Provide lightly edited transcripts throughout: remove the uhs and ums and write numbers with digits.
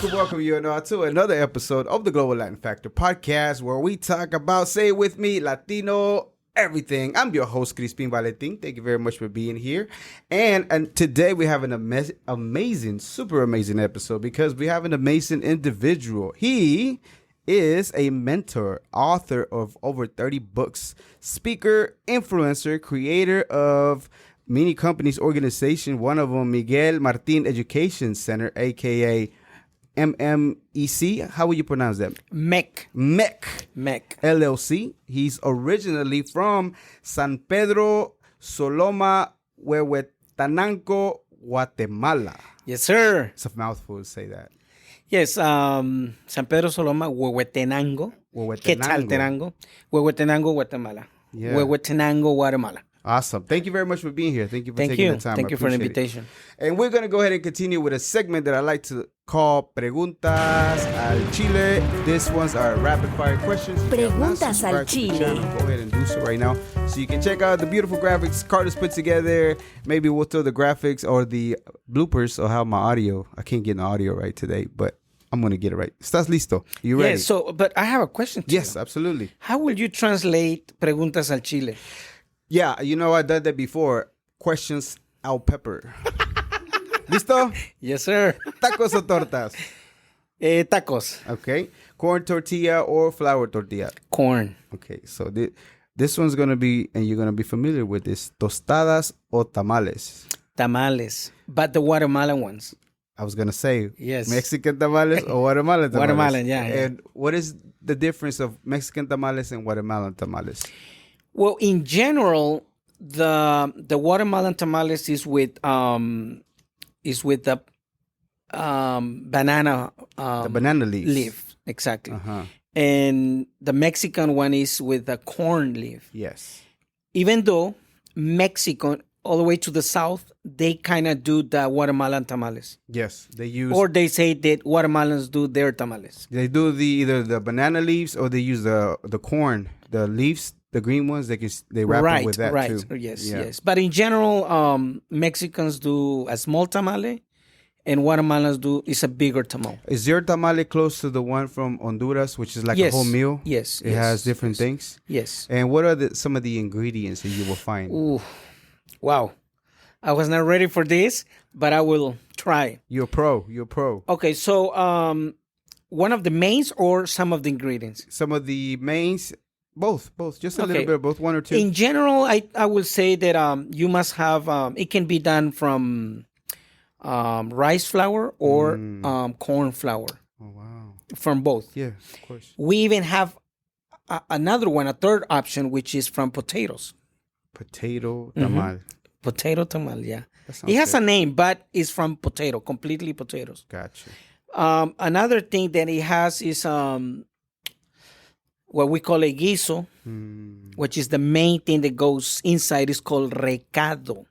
welcome you to another episode of the Global Latin Factor podcast, where we talk about, say it with me, Latino everything. I'm your host, Crispin Valentin. Thank you very much for being here. And today we have an amazing, super amazing episode because we have an amazing individual. He is a mentor, author of over 30 books, speaker, influencer, creator of many companies, organization. One of them, Miguel Martin Education Center, aka MMEC. How would you pronounce that? MMEC LLC. He's originally from San Pedro Soloma Huehuetenango, Guatemala. Yes, sir. It's a mouthful to say that. Yes, San Pedro Soloma Huehuetenango. Quetzaltenango. Huehuetenango, Guatemala. Yeah. Huehuetenango, Guatemala. Awesome. Thank you very much for being here. Thank you for taking the time. Thank you for the invitation. And we're going to go ahead and continue with a segment that I like to call Preguntas al Chile. This one's our rapid fire questions. Preguntas al Chile. Go ahead and do so right now. So you can check out the beautiful graphics Carter's put together. Maybe we'll throw the graphics or the bloopers or how my audio. I can't get the audio right today, but I'm going to get it right. ¿Estás listo? You ready? Yes, but I have a question to you. Yes, absolutely. How will you translate Preguntas al Chile? Yeah, I've done that before. Questions al pepper. ¿Listo? Yes, sir. ¿Tacos o tortas? Tacos. Okay. Corn tortilla or flour tortilla? Corn. Okay, so this one's going to be, and you're going to be familiar with this, tostadas o tamales? Tamales. But the Guatemalan ones. I was going to say, yes. Mexican tamales or Guatemalan tamales? Guatemalan, yeah. And what is the difference of Mexican tamales and Guatemalan tamales? Well, in general, the Guatemalan tamales is with the banana the banana leaf, exactly. Uh-huh. And the Mexican one is with the corn leaf. Yes. Even though Mexico, all the way to the south, they kind of do the Guatemalan tamales. Yes, they use, or they say that Guatemalans do their tamales. They do either the banana leaves or they use the corn, the leaves. The green ones, they wrap it with that too. Yes, yeah. yes. But in general, Mexicans do a small tamale, and Guatemalans is a bigger tamal. Is your tamale close to the one from Honduras, which is like a whole meal? Yes. It has different things? Yes. And what are some of the ingredients that you will find? Ooh, wow. I was not ready for this, but I will try. You're a pro. Okay, so one of the mains or some of the ingredients? Some of the mains. Both, just a little bit of both, one or two. In general, I will say that you must have, it can be done from rice flour or corn flour. Oh, wow. From both. Yeah, of course. We even have another one, a third option, which is from potatoes. Potato tamal. Potato tamal, yeah. It has a name, but it's from potato, completely potatoes. Gotcha. Another thing that it has is what we call a guiso, which is the main thing that goes inside, is called recado.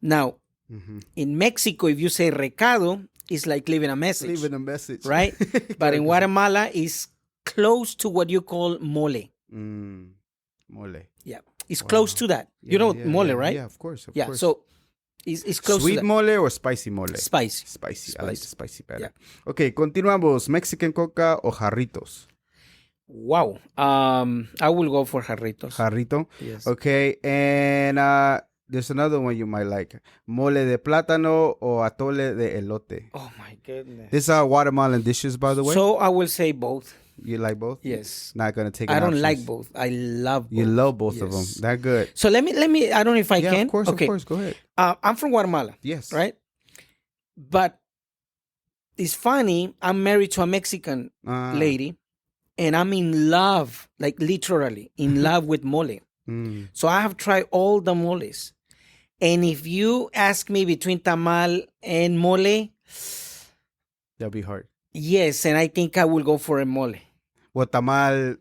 Now, in Mexico, if you say recado, it's like leaving a message. Right? But in Guatemala, it's close to what you call mole. Mole. Yeah. It's close to that. Yeah, mole, right? Yeah, of course. So it's close Sweet to that. mole or spicy mole? Spicy. I like the spicy better. Yeah. Okay, continuamos. Mexican coca o jarritos? Wow. I will go for jarritos. Jarrito? Yes. Okay, and there's another one you might like. Mole de plátano or atole de elote? Oh, my goodness. These are Guatemalan dishes, by the way. So I will say both. You like both? Yes. Not going to take I don't options. like both. I love both. You love both of them. They're good. So let me, I don't know if I can. Yeah, of course. Go ahead. I'm from Guatemala. Yes. Right? But it's funny, I'm married to a Mexican lady. And I'm in love, like literally in love with mole. So I have tried all the moles. And if you ask me between tamal and mole, that'll be hard. Yes, and I think I will go for a mole. What tamal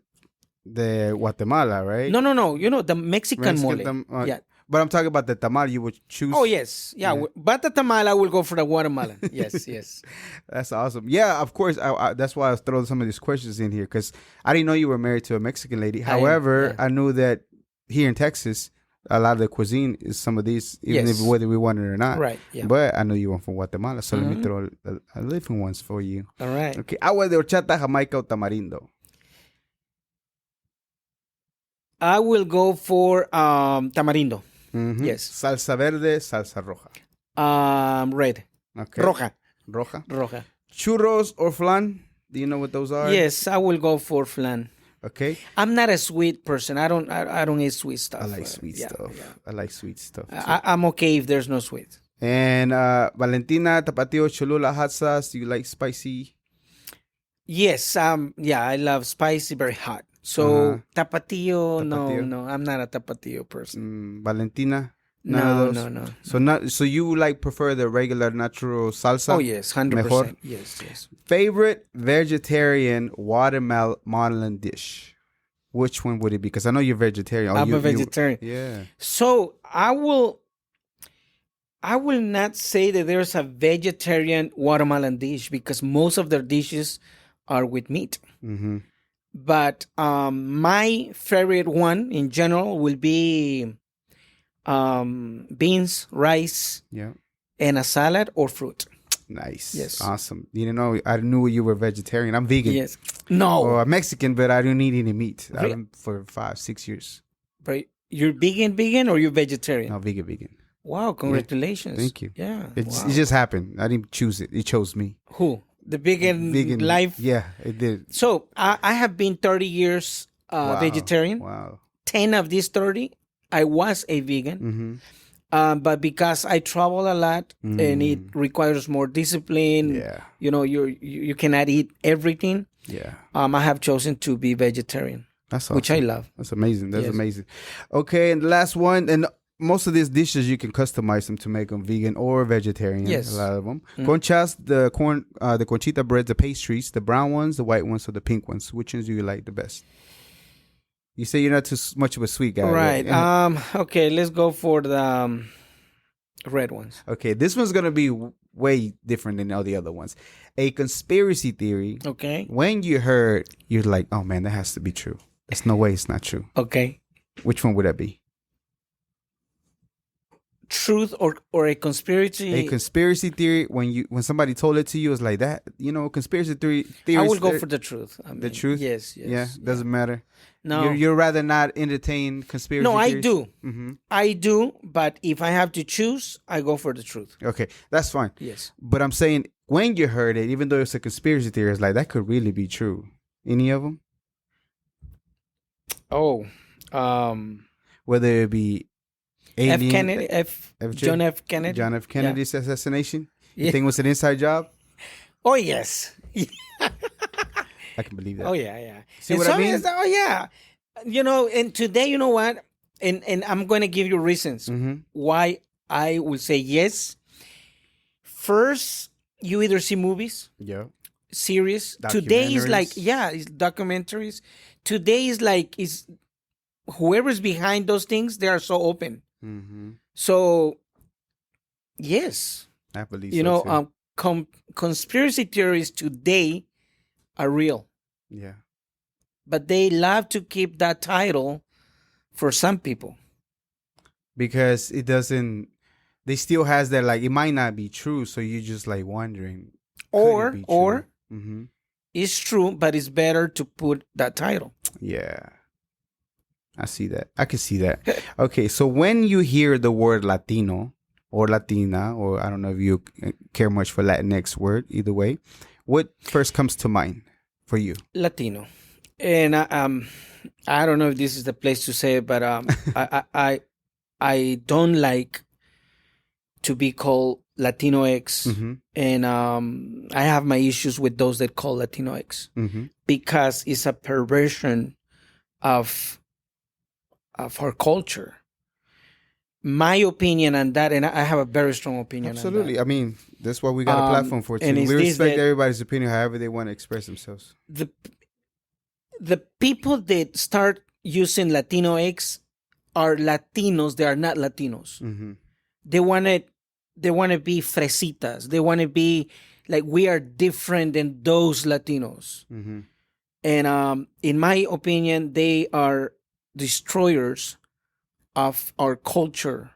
de Guatemala, right? No. You know, the Mexican mole. Yeah. But I'm talking about the tamal you would choose. Oh, yes. Yeah. But the tamal, I will go for the Guatemalan. Yes. That's awesome. Yeah, of course. I that's why I was throwing some of these questions in here, because I didn't know you were married to a Mexican lady. However, I knew that here in Texas, a lot of the cuisine is some of these, even if whether we want it or not. Right. Yeah. But I know you were from Guatemala, so let me throw a different ones for you. All right. Okay. Agua de horchata, Jamaica, o tamarindo. I will go for tamarindo. Yes. Salsa verde, salsa roja. Red. Okay. Roja. Churros or flan? Do you know what those are? Yes, I will go for flan. Okay. I'm not a sweet person. I don't eat sweet stuff. I like sweet stuff. Yeah. I like sweet stuff. I'm okay if there's no sweet. And Valentina, Tapatio, Cholula, hot sauce. Do you like spicy? Yes. I love spicy, very hot. So tapatio, no, I'm not a tapatio person. Valentina, no. So you like prefer the regular natural salsa? Oh yes, 100%. Mejor? Yes. Favorite vegetarian watermelon dish? Which one would it be? Because I know you're vegetarian. I'm a vegetarian. Yeah. So I will not say that there's a vegetarian watermelon dish because most of their dishes are with meat. Mm-hmm. But my favorite one in general will be beans, rice, and a salad or fruit. Nice. Yes. Awesome. You know, I knew you were vegetarian. I'm vegan. Yes. No. Or Mexican, but I don't eat any meat. I've been for 5-6 years. But you're vegan or you're vegetarian? No, vegan. Wow, congratulations. Thank you. Yeah. It just happened. I didn't choose it. It chose me. Who? The vegan life? Yeah, it did. So I have been 30 years vegetarian. Wow. 10 of these 30, I was a vegan. Mm-hmm. But because I travel a lot and it requires more discipline, you know, you cannot eat everything. Yeah. I have chosen to be vegetarian. That's awesome. Which I love. That's amazing. That's amazing. Okay, and the last one, and most of these dishes you can customize them to make them vegan or vegetarian. Yes. A lot of them. Conchas, the conchita breads, the pastries, the brown ones, the white ones, or the pink ones. Which ones do you like the best? You say you're not too much of a sweet guy. Right. Okay, let's go for the red ones. Okay, this one's going to be way different than all the other ones. A conspiracy theory. Okay. When you heard, you're like, oh man, that has to be true. There's no way it's not true. Okay. Which one would that be? Truth or a conspiracy? A conspiracy theory, when somebody told it to you, it's like that. You know, conspiracy theory. I will go for the truth. I mean, the truth? Yes. Yeah, doesn't matter. No. You'd rather not entertain conspiracy theories? I do. Mm-hmm. I do, but if I have to choose, I go for the truth. Okay, that's fine. Yes. But I'm saying, when you heard it, even though it's a conspiracy theory, it's like, that could really be true. Any of them? Oh. Whether it be alien, John F. Kennedy. John F. Kennedy's assassination? You think it was an inside job? Oh, yes. I can believe that. Oh, yeah. See what I mean? Oh, yeah. You know, and today, you know what? And I'm going to give you reasons why I will say yes. First, you either see movies. Yeah. Series. Today is like, it's documentaries. Today is like, whoever's behind those things, they are so open. Mm-hmm. So, yes. I believe you know, conspiracy theories today are real. Yeah. But they love to keep that title for some people. Because it doesn't, they still has that, like, it might not be true, so you're just like wondering. Or it's true, but it's better to put that title. Yeah. I see that. I can see that. Okay, so when you hear the word Latino or Latina, or I don't know if you care much for Latinx word, either way, what first comes to mind for you? Latino. And I don't know if this is the place to say it, but I don't like to be called Latino X, and I have my issues with those that call Latino X because it's a perversion of our culture. My opinion on that, and I have a very strong opinion Absolutely. on that. I mean, that's what we got a platform for, too. We respect everybody's opinion however they want to express themselves. The people that start using Latino X are Latinos. They are not Latinos. They want to be fresitas. They want to be like, we are different than those Latinos. And in my opinion, they are destroyers of our culture.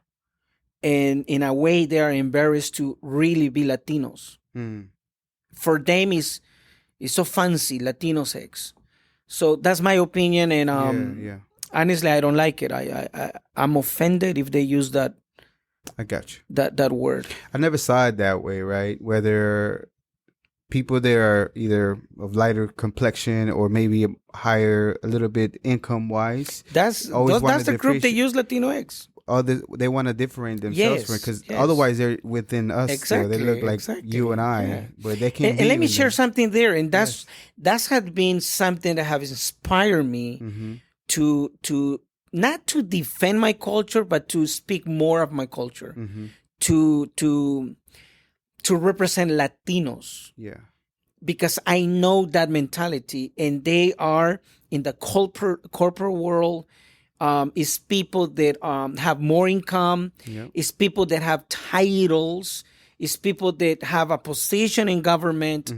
And in a way, they are embarrassed to really be Latinos. For them, it's so fancy, Latino sex. So that's my opinion. And honestly, I don't like it. I'm offended if they use that. I got you. That word. I never saw it that way, right? Whether people there are either of lighter complexion or maybe higher, a little bit income wise. That's the group they use Latinx. Oh, they want to differentiate themselves because otherwise they're within us. Exactly, so they look like you and I, but they can't. And let me share something there, and that has been something that has inspired me to not to defend my culture, but to speak more of my culture, to represent Latinos. Yeah. Because I know that mentality, and they are in the corporate world. Is people that have more income. Yep. Is people that have titles. Is people that have a position in government.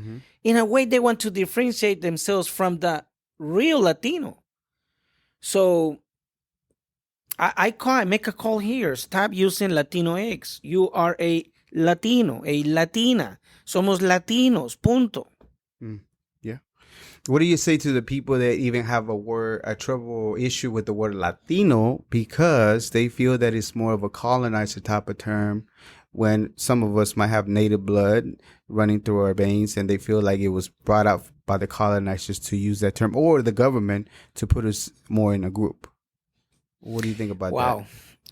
In a way, they want to differentiate themselves from the real Latino. So I make a call here. Stop using Latino X. You are a Latino, a Latina. Somos Latinos, punto. Yeah. What do you say to the people that even have a trouble issue with the word Latino because they feel that it's more of a colonizer type of term when some of us might have native blood running through our veins and they feel like it was brought out by the colonizers to use that term or the government to put us more in a group? What do you think about that? Wow.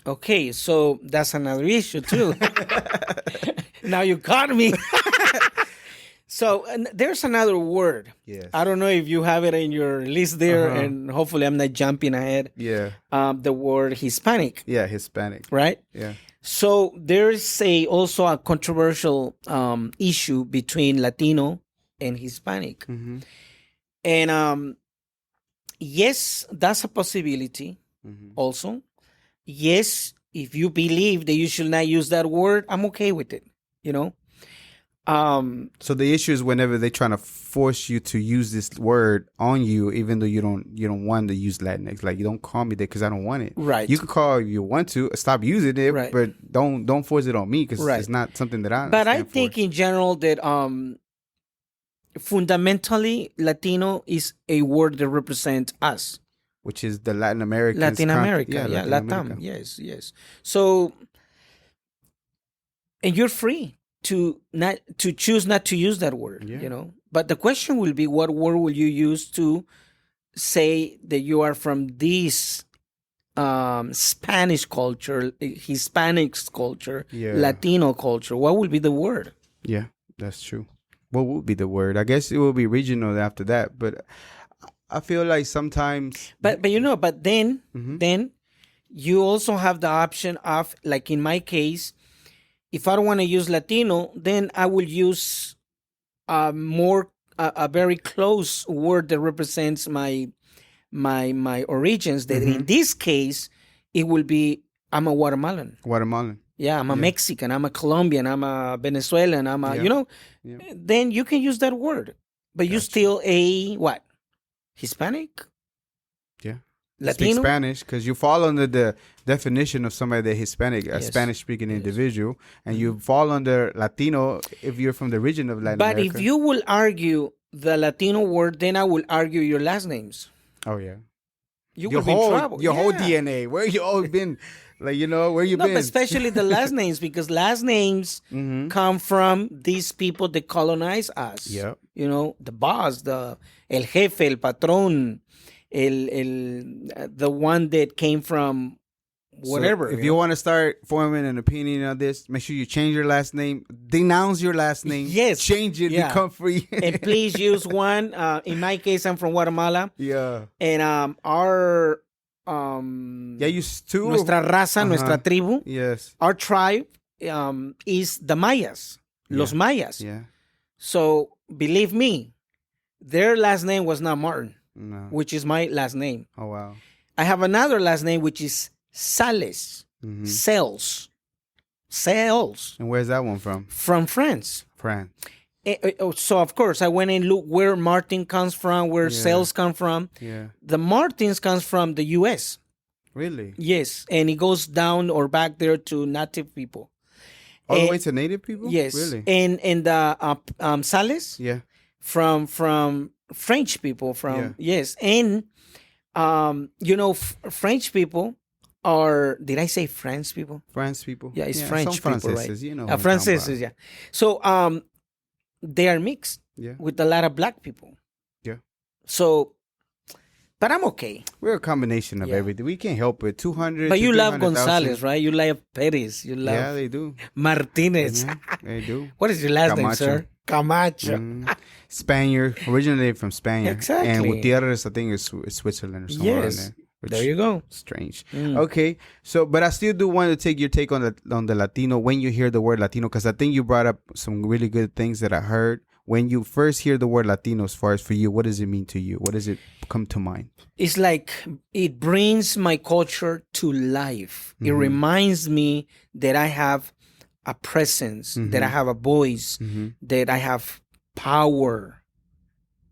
Okay, so that's another issue too. Now you caught me. So there's another word. Yes. I don't know if you have it in your list there, and hopefully I'm not jumping ahead. Yeah. The word Hispanic. Yeah, Hispanic. Right? Yeah. So there's also a controversial issue between Latino and Hispanic. And yes, that's a possibility also. Yes, if you believe that you should not use that word, I'm okay with it, you know? So the issue is whenever they're trying to force you to use this word on you, even though you don't want to use Latinx, like you don't call me that because I don't want it. Right. You can call if you want to. Stop using it, right. But don't force it on me because it's not something that I. But I think in general that fundamentally Latino is a word that represents us, which is the Latin American. Latin America, Latam. Yes. So, and you're free to choose not to use that word, you know. But the question will be, what word will you use to say that you are from this Spanish culture, Hispanic culture, Latino culture? What will be the word? Yeah, that's true. What would be the word? I guess it will be regional after that, but I feel like sometimes. But then you also have the option of, like in my case, if I don't want to use Latino, then I will use a very close word that represents my origins. That in this case, it will be, I'm a Guatemalan. Yeah, I'm a Mexican. I'm a Colombian. I'm a Venezuelan. I'm a, you know. Yeah. Then you can use that word, but you're still a what? Hispanic? Yeah. Latino? Speak Spanish because you fall under the definition of somebody that's Hispanic, a Spanish-speaking individual, and you fall under Latino if you're from the region of Latin America. But if you will argue the Latino word, then I will argue your last names. Oh, yeah. You will be in trouble. Your whole DNA. Where you all been? Like, you know, where you been? But especially the last names, because last names come from these people that colonize us. Yeah. You know, the boss, el jefe, el patrón, the one that came from whatever. So if you want to start forming an opinion on this, make sure you change your last name. Denounce your last name. Yes. Change it. Become free. And please use one. In my case, I'm from Guatemala. Yeah. And our... used to. Nuestra raza, nuestra tribu. Yes. Our tribe is the Mayas. Los Mayas. Yeah. So, believe me, their last name was not Martin. No. Which is my last name. Oh, wow. I have another last name, which is Sales. Sales. And where's that one from? From France. France. So, of course, I went and looked where Martin comes from, where Sales come from. Yeah. The Martins comes from the U.S. Really? Yes, and it goes down or back there to native people. All the way to native people? Yes. Really? And the sales? Yeah. From French people, yes. And French people are, did I say French people? France people. Yeah, it's French some people, right? You know. Franceses, yeah. So they are mixed with a lot of black people. Yeah. So, but I'm okay. We're a combination of everything. We can't help it. 200. But you love Gonzalez, right? You love Perez. You love. Yeah, they do. Martinez. They do. What is your last name, sir? Camacho. Spaniard, originated from Spain. Exactly. And Gutierrez, I think, is Switzerland or somewhere in there. There you go. Strange. Okay, so but I still do want to take your take on the Latino when you hear the word Latino, because I think you brought up some really good things that I heard. When you first hear the word Latino, as far as for you, what does it mean to you? What does it come to mind? It's like it brings my culture to life. It reminds me that I have a presence, that I have a voice, that I have power.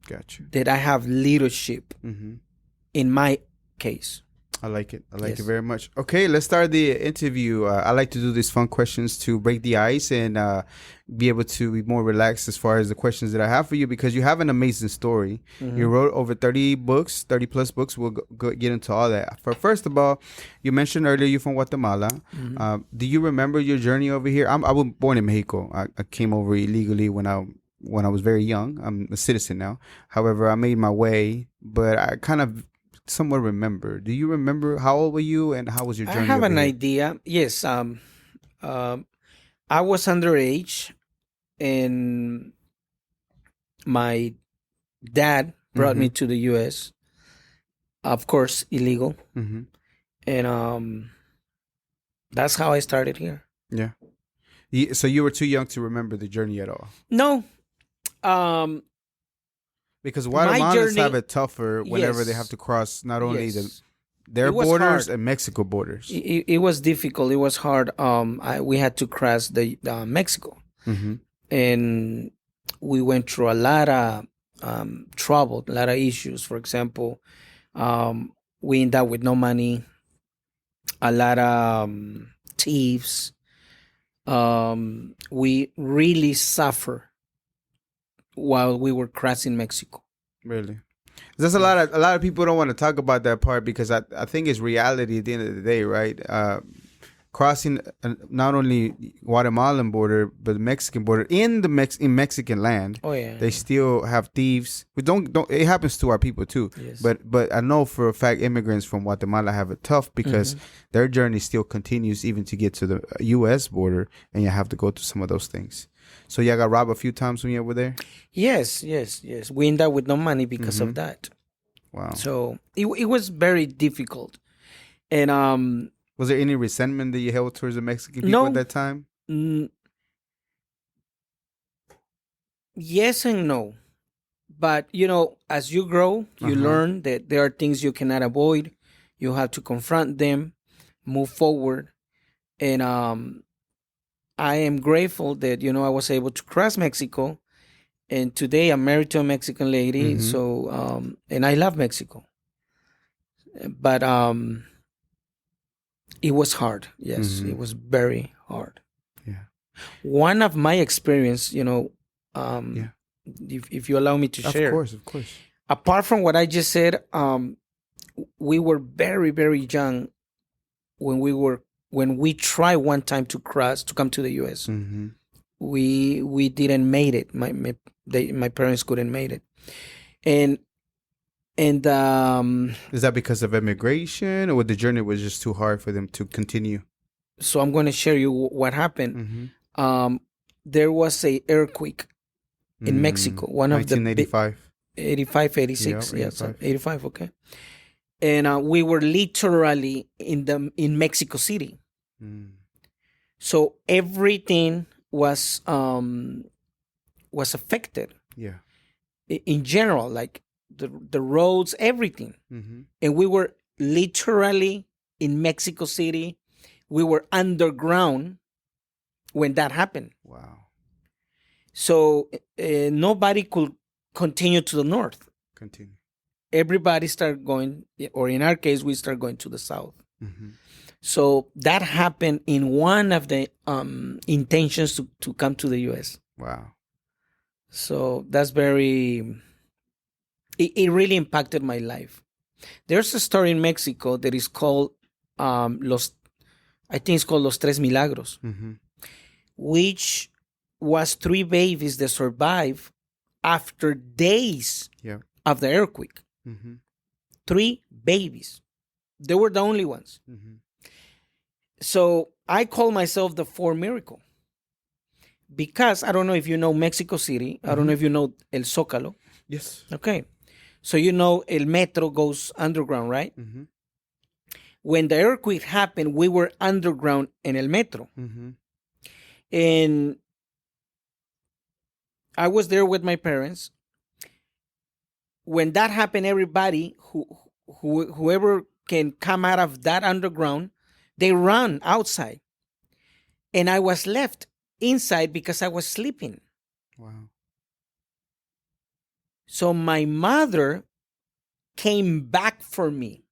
Gotcha. That I have leadership in my case. I like it. I like it very much. Okay, let's start the interview. I like to do these fun questions to break the ice and be able to be more relaxed as far as the questions that I have for you, because you have an amazing story. You wrote over 30 plus books. We'll get into all that. First of all, you mentioned earlier you're from Guatemala. Do you remember your journey over here? I was born in Mexico. I came over illegally when I was very young. I'm a citizen now. However, I made my way, but I kind of somewhat remember. Do you remember how old were you and how was your journey? I have an here? idea. Yes. I was underage and my dad brought me to the US. Of course, illegal. And that's how I started here. Yeah. So you were too young to remember the journey at all? No. Because Guatemalans have it tougher whenever they have to cross not only their borders and Mexico borders. It was difficult. It was hard. We had to cross the Mexico, and we went through a lot of trouble, a lot of issues. For example, we ended up with no money, a lot of thieves. We really suffer while we were crossing Mexico. Really? There's a lot of people don't want to talk about that part, because I think it's reality at the end of the day, right? Crossing not only Guatemalan border but the Mexican border in Mexican land. Oh yeah. They still have thieves. We don't it happens to our people too. Yes. But I know for a fact immigrants from Guatemala have it tough, because their journey still continues even to get to the US border, and you have to go through some of those things. So y'all got robbed a few times when you were there? Yes. We ended up with no money because of that. Wow. So it was very difficult. And was there any resentment that you held towards the Mexican people at that time? Yes and no. But, as you grow, you learn that there are things you cannot avoid. You have to confront them, move forward. And I am grateful that, I was able to cross Mexico. And today I'm married to a Mexican lady. So, and I love Mexico. But it was hard. Yes, it was very hard. Yeah. One of my experience, if you allow me to share. Of course. Apart from what I just said, we were very, very young when we tried one time to come to the U.S. We didn't make it. My parents couldn't make it, and is that because of immigration, or the journey was just too hard for them to continue? So I'm going to share you what happened. There was a earthquake in Mexico. One of 1985. 85, 86. Yeah, 85. 85, okay. And we were literally in Mexico City. So everything was affected. Yeah. In general, like the roads, everything. And we were literally in Mexico City. We were underground when that happened. Wow. So nobody could continue to the north. Continue. Everybody started going, or in our case, we started going to the south. Mm-hmm. So that happened in one of the intentions to come to the U.S. Wow. So that's it really impacted my life. There's a story in Mexico that is called I think it's called Los Tres Milagros, Mm-hmm. which was 3 babies that survived after days of the earthquake. Mm-hmm. 3 babies. They were the only ones. Mm-hmm. So I call myself the 4 miracle because I don't know if you know Mexico City. I don't know if you know El Zócalo. Yes. Okay. So you know El Metro goes underground, right? Mm-hmm. When the earthquake happened, we were underground in El Metro. Mm-hmm. And I was there with my parents. When that happened, everybody whoever can come out of that underground, they run outside. And I was left inside because I was sleeping. Wow. So my mother came back for me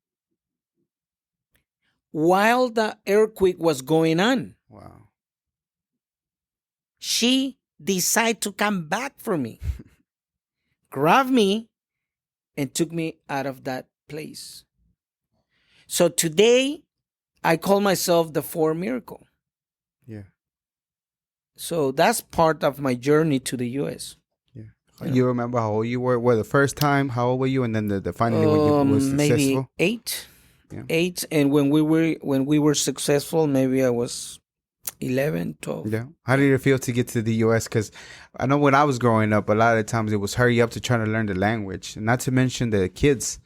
while the earthquake was going on. Wow. She decided to come back for me, grabbed me, and took me out of that place. So today, I call myself the 4 miracle. Yeah. So that's part of my journey to the U.S. Yeah. You remember how old you were? Well, the first time, how old were you? And then the finally when you were successful? Maybe 8. Yeah. 8. And when we were successful, maybe I was 11, 12. Yeah. How did it feel to get to the U.S.? Because I know when I was growing up, a lot of times it was hurry up to try to learn the language. And not to mention the kids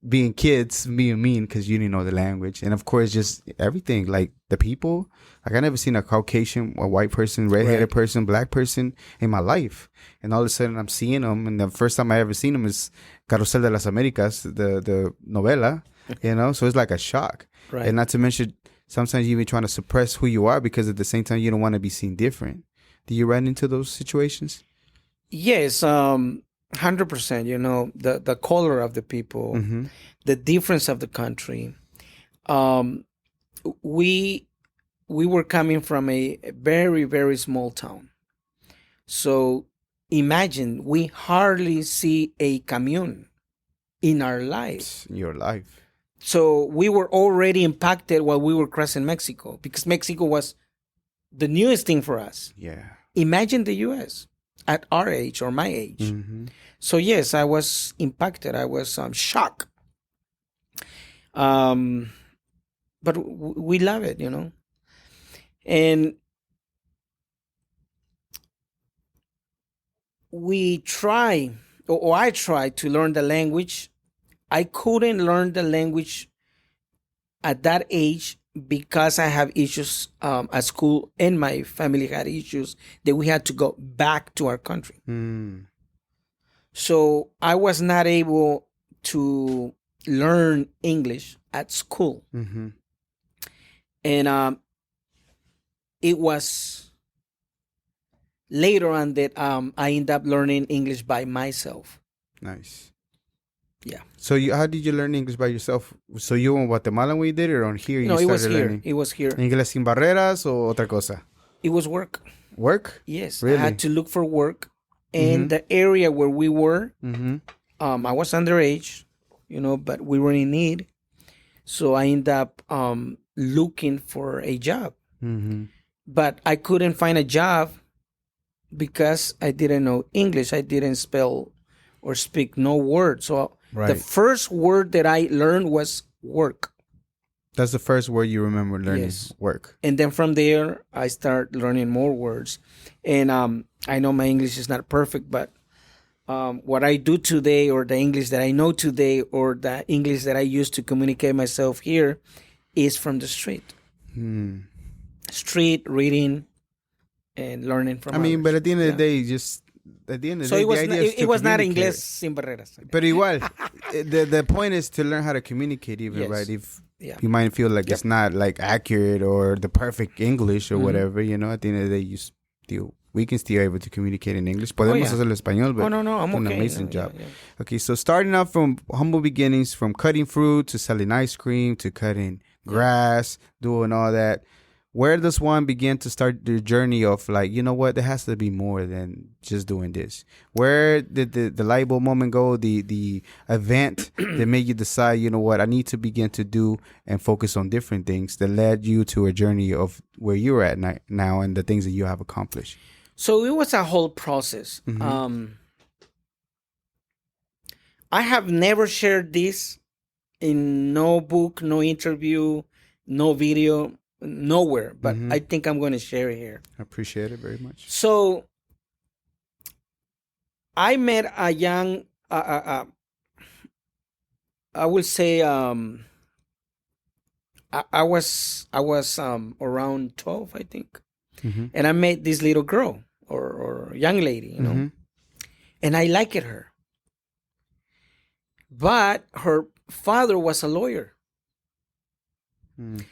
being mean because you didn't know the language. And of course, just everything, like the people. Like I never seen a Caucasian, a white person, redheaded person, black person in my life. And all of a sudden I'm seeing them. And the first time I ever seen them is Carrusel de las Américas, the novela, you know? So it's like a shock. Right. And not to mention, sometimes you're even trying to suppress who you are because at the same time you don't want to be seen different. Do you run into those situations? Yes, 100%. You know, the color of the people, Mm-hmm. the difference of the country. We were coming from a very, very small town. So imagine we hardly see a camion in our life. In your life. So we were already impacted while we were crossing Mexico because Mexico was the newest thing for us. Yeah. Imagine the U.S. at our age or my age. Mm-hmm. So yes, I was impacted. I was shocked. But we love it, you know. And I tried to learn the language. I couldn't learn the language at that age because I have issues at school and my family had issues that we had to go back to our country. Mm. So I was not able to learn English at school. Mm-hmm. And it was later on that I ended up learning English by myself. Nice. Yeah. So how did you learn English by yourself? So you were in Guatemala when you did it, or here you No, it was started here. learning? It was here. Inglés sin barreras o otra cosa? It was work. Work? Yes. Really? I had to look for work. And the area where we were, I was underage, you know, but we were in need. So I ended up looking for a job. Mm-hmm. But I couldn't find a job because I didn't know English. I didn't spell or speak no word. So the first word that I learned was work. That's the first word you remember learning, Yes. Work. And then from there, I start learning more words. And I know my English is not perfect, but what I do today, or the English that I know today, or the English that I use to communicate myself here is from the street. Street, reading, and learning from others. But at the end of the day, the idea is to it was not communicate. Inglés sin barreras. But igual, the point is to learn how to communicate even, Yes. right? If Yeah. you might feel like it's not like accurate or the perfect English or whatever, you know, at the end of the day, we can still able to communicate in English. Podemos hacerlo español, but no, I'm do an okay. amazing job. Yeah. Okay, so starting out from humble beginnings, from cutting fruit to selling ice cream to cutting grass, doing all that. Where does one begin to start the journey of like, you know what, there has to be more than just doing this? Where did the light bulb moment go, the event that made you decide, you know what, I need to begin to do and focus on different things that led you to a journey of where you're at now and the things that you have accomplished? So it was a whole process. I have never shared this in no book, no interview, no video, nowhere, but I think I'm going to share it here. I appreciate it very much. So I met a young, I would say, I was around 12, I think, and I met this little girl or young lady, you know, and I liked her, but her father was a lawyer.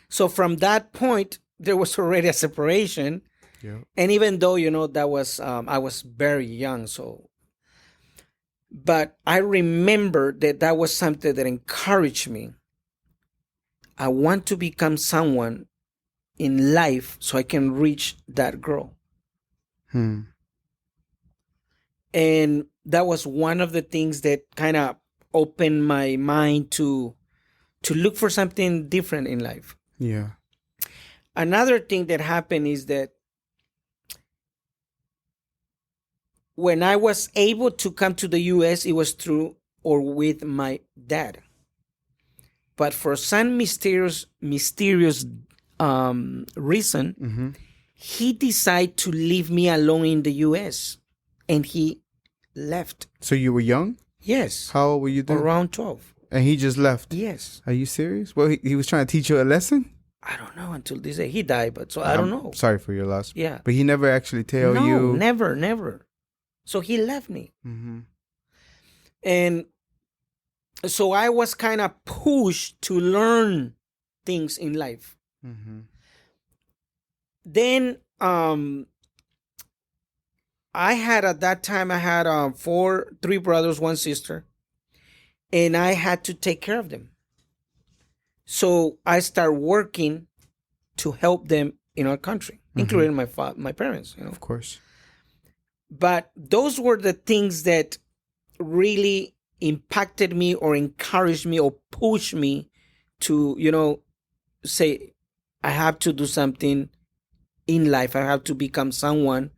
So from that point, there was already a separation. Yeah. And even though, you know, that was, I was very young. So, but I remember that was something that encouraged me. I want to become someone in life so I can reach that girl. And that was one of the things that kind of opened my mind to look for something different in life. Yeah. Another thing that happened is that when I was able to come to the U.S., it was through or with my dad. But for some mysterious reason, he decided to leave me alone in the U.S. and he left. So you were young? Yes. How old were you then? Around 12. And he just left? Yes. Are you serious? Well, he was trying to teach you a lesson? I don't know until this day. He died, but so I don't know. Sorry for your loss. Yeah. But he never actually tell you? No, never. So he left me. And so I was kind of pushed to learn things in life. Then I had at that time, I had three brothers, one sister. And I had to take care of them. So I started working to help them in our country, including my parents, you know. Of course. But those were the things that really impacted me or encouraged me or pushed me to, you know, say, I have to do something in life. I have to become someone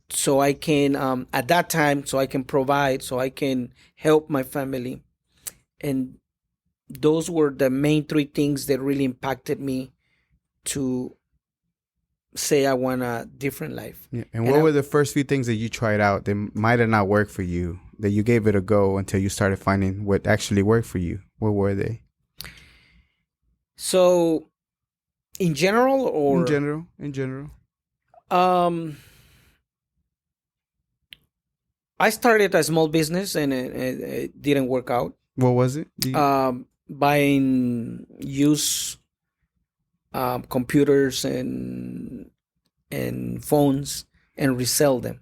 so I can, at that time, so I can provide, so I can help my family. And those were the main three things that really impacted me to say I want a different life. Yeah. And what were the first few things that you tried out that might have not worked for you, that you gave it a go until you started finding what actually worked for you? What were they? So, in general or? In general. I started a small business and it didn't work out. What was it? Buying used computers and phones and resell them.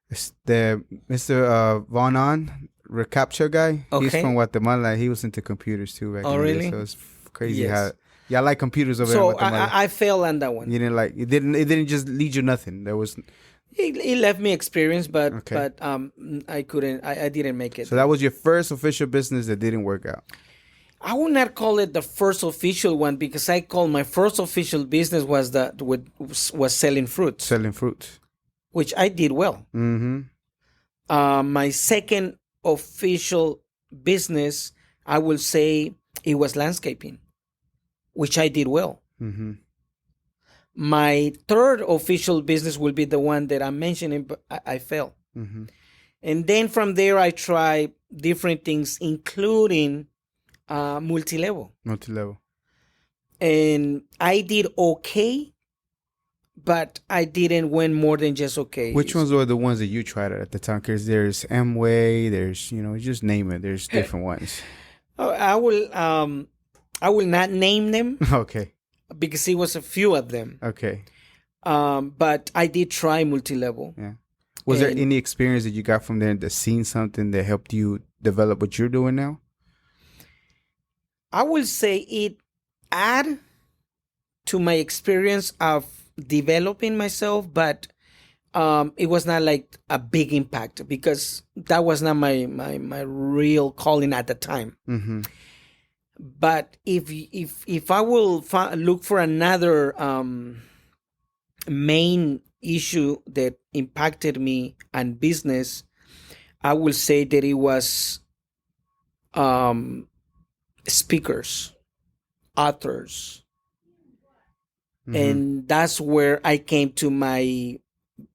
It's the Mr. Von On, recapture guy. Okay. He's from Guatemala. He was into computers too back in the day. So it's crazy how I like computers over there in Guatemala. I failed on that one. You didn't like it. Didn't just lead you nothing. There was. It left me experience, but I couldn't. I didn't make it. So that was your first official business that didn't work out. I would not call it the first official one because I call my first official business was selling fruits. Selling fruits, which I did well. My second official business, I will say, it was landscaping, which I did well. My third official business will be the one that I'm mentioning, but I failed. And then from there, I tried different things, including multi-level. And I did okay, but I didn't win more than just okay. Which ones were the ones that you tried at the time? Because there's Amway, there's, just name it. There's different ones. I will not name them. Okay. Because it was a few of them. Okay. But I did try multi-level. Yeah. Was there any experience that you got from there that seen something that helped you develop what you're doing now? I will say add to my experience of developing myself, but it was not like a big impact because that was not my real calling at the time. Mm-hmm. But if I will look for another main issue that impacted me and business, I will say that it was speakers, authors. Mm-hmm. And that's where I came to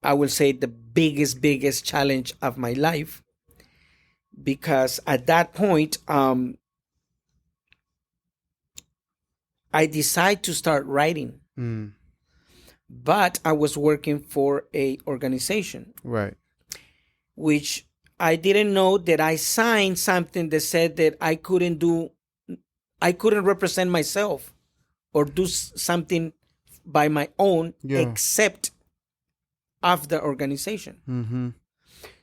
I will say the biggest challenge of my life. Because at that point, I decided to start writing. Mm. But I was working for a organization. Right. Which I didn't know that I signed something that said that I couldn't represent myself or do something by my own except of the organization. Mm-hmm.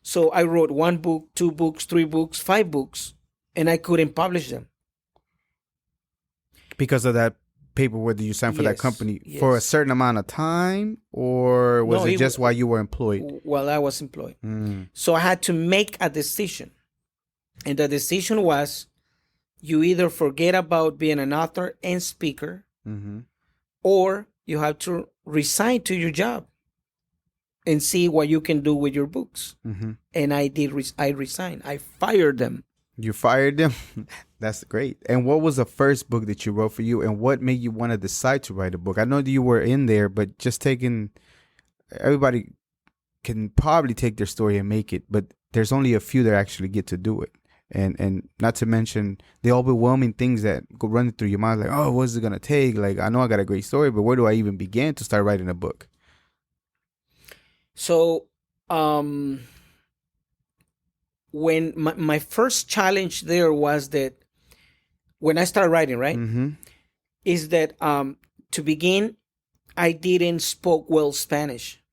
So I wrote 1 book, 2 books, 3 books, 5 books, and I couldn't publish them. Because of that paperwork that you signed for that company for a certain amount of time, or was it just while you were employed? While I was employed. So I had to make a decision. And the decision was you either forget about being an author and speaker, or you have to resign to your job and see what you can do with your books. And I did. I resigned. I fired them. You fired them? That's great. And what was the first book that you wrote for you, and what made you want to decide to write a book? I know that you were in there, but just everybody can probably take their story and make it, but there's only a few that actually get to do it. And not to mention the overwhelming things that go running through your mind, like, oh, what's it going to take? Like, I know I got a great story, but where do I even begin to start writing a book? So, when my first challenge there was that when I started writing, right, is that to begin, I didn't spoke well Spanish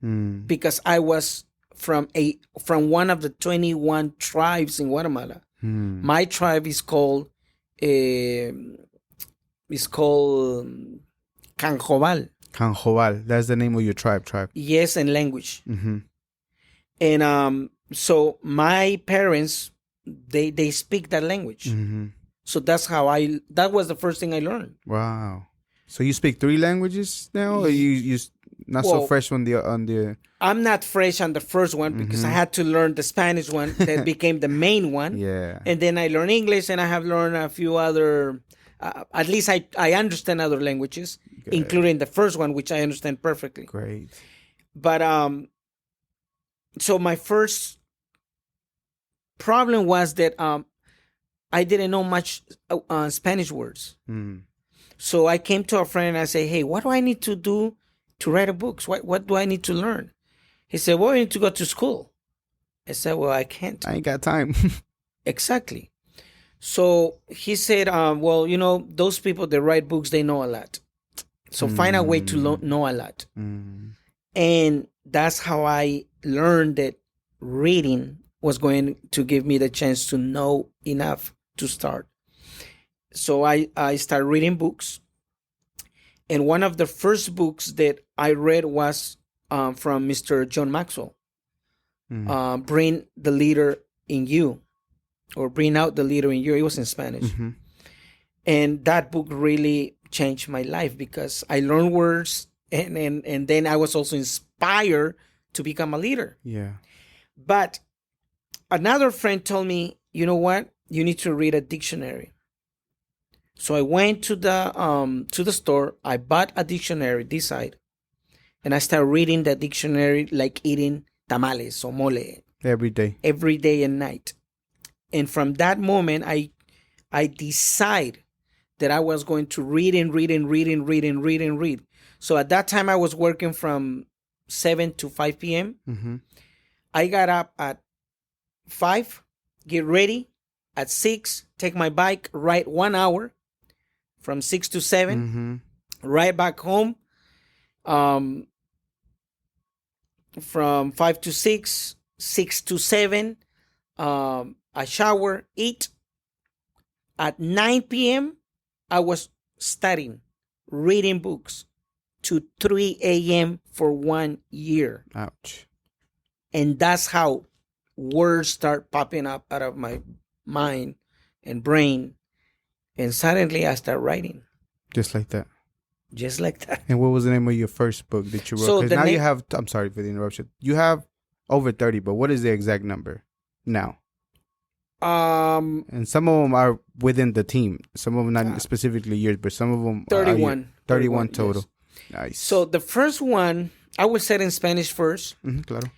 because I was from one of the 21 tribes in Guatemala. My tribe is called Canjobal. Canjobal, that's the name of your tribe. Yes, and language. And so my parents, they speak that language. So that's how that was the first thing I learned. Wow. So you speak 3 languages now, or you not so fresh on the I'm not fresh on the first one because I had to learn the Spanish one that became the main one. Yeah. And then I learned English, and I have learned a few other at least I understand other languages, including the first one, which I understand perfectly. Great. But so my first problem was that I didn't know much Spanish words. So I came to a friend and I said, hey, what do I need to do to write a book? What do I need to learn? He said, well, you need to go to school. I said, well, I can't. I ain't got time. Exactly. So he said, well, those people that write books, they know a lot. So find a way to know a lot. And that's how I learned that reading was going to give me the chance to know enough to start. So I started reading books. And one of the first books that I read was from Mr. John Maxwell, Bring the Leader in You, or Bring Out the Leader in You. It was in Spanish. And that book really changed my life because I learned words, and then I was also inspired to become a leader. Yeah. But another friend told me, you know what? You need to read a dictionary. So I went to the store. I bought a dictionary this side, and I started reading the dictionary like eating tamales or mole every day and night. And from that moment, I decided that I was going to read and read and read and read and read and read. So at that time, I was working from 7 to 5 p.m. I got up at 5, get ready at 6, take my bike, ride 1 hour from 6 to 7, ride back home from 5 to 6, 6 to 7, I shower, eat. At 9 p.m., I was studying reading books to 3 a.m. for 1 year. Ouch. And that's how words start popping up out of my mind and brain. And suddenly I start writing. Just like that. Just like that. And what was the name of your first book that you wrote? Because now you have, I'm sorry for the interruption. You have over 30, but what is the exact number now? And some of them are within the team. Some of them not specifically yours, but some of them 31. 31 total. Yes. Nice. So the first one, I will say it in Spanish first. Claro.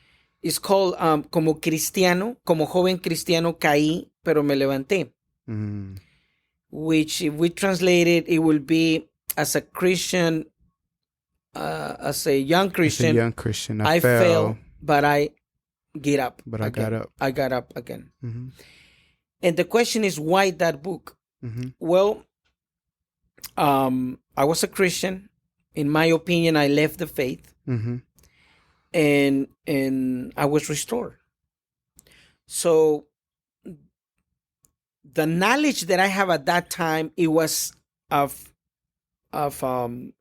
It's called Como Cristiano, Como Joven Cristiano Caí, pero me levanté. Which, if we translate it, it will be as a Christian, as a young Christian. I fell, but I get up. But I got up. I got up again. And the question is, why that book? Well, I was a Christian. In my opinion, I left the faith. And I was restored. So the knowledge that I have at that time, it was of the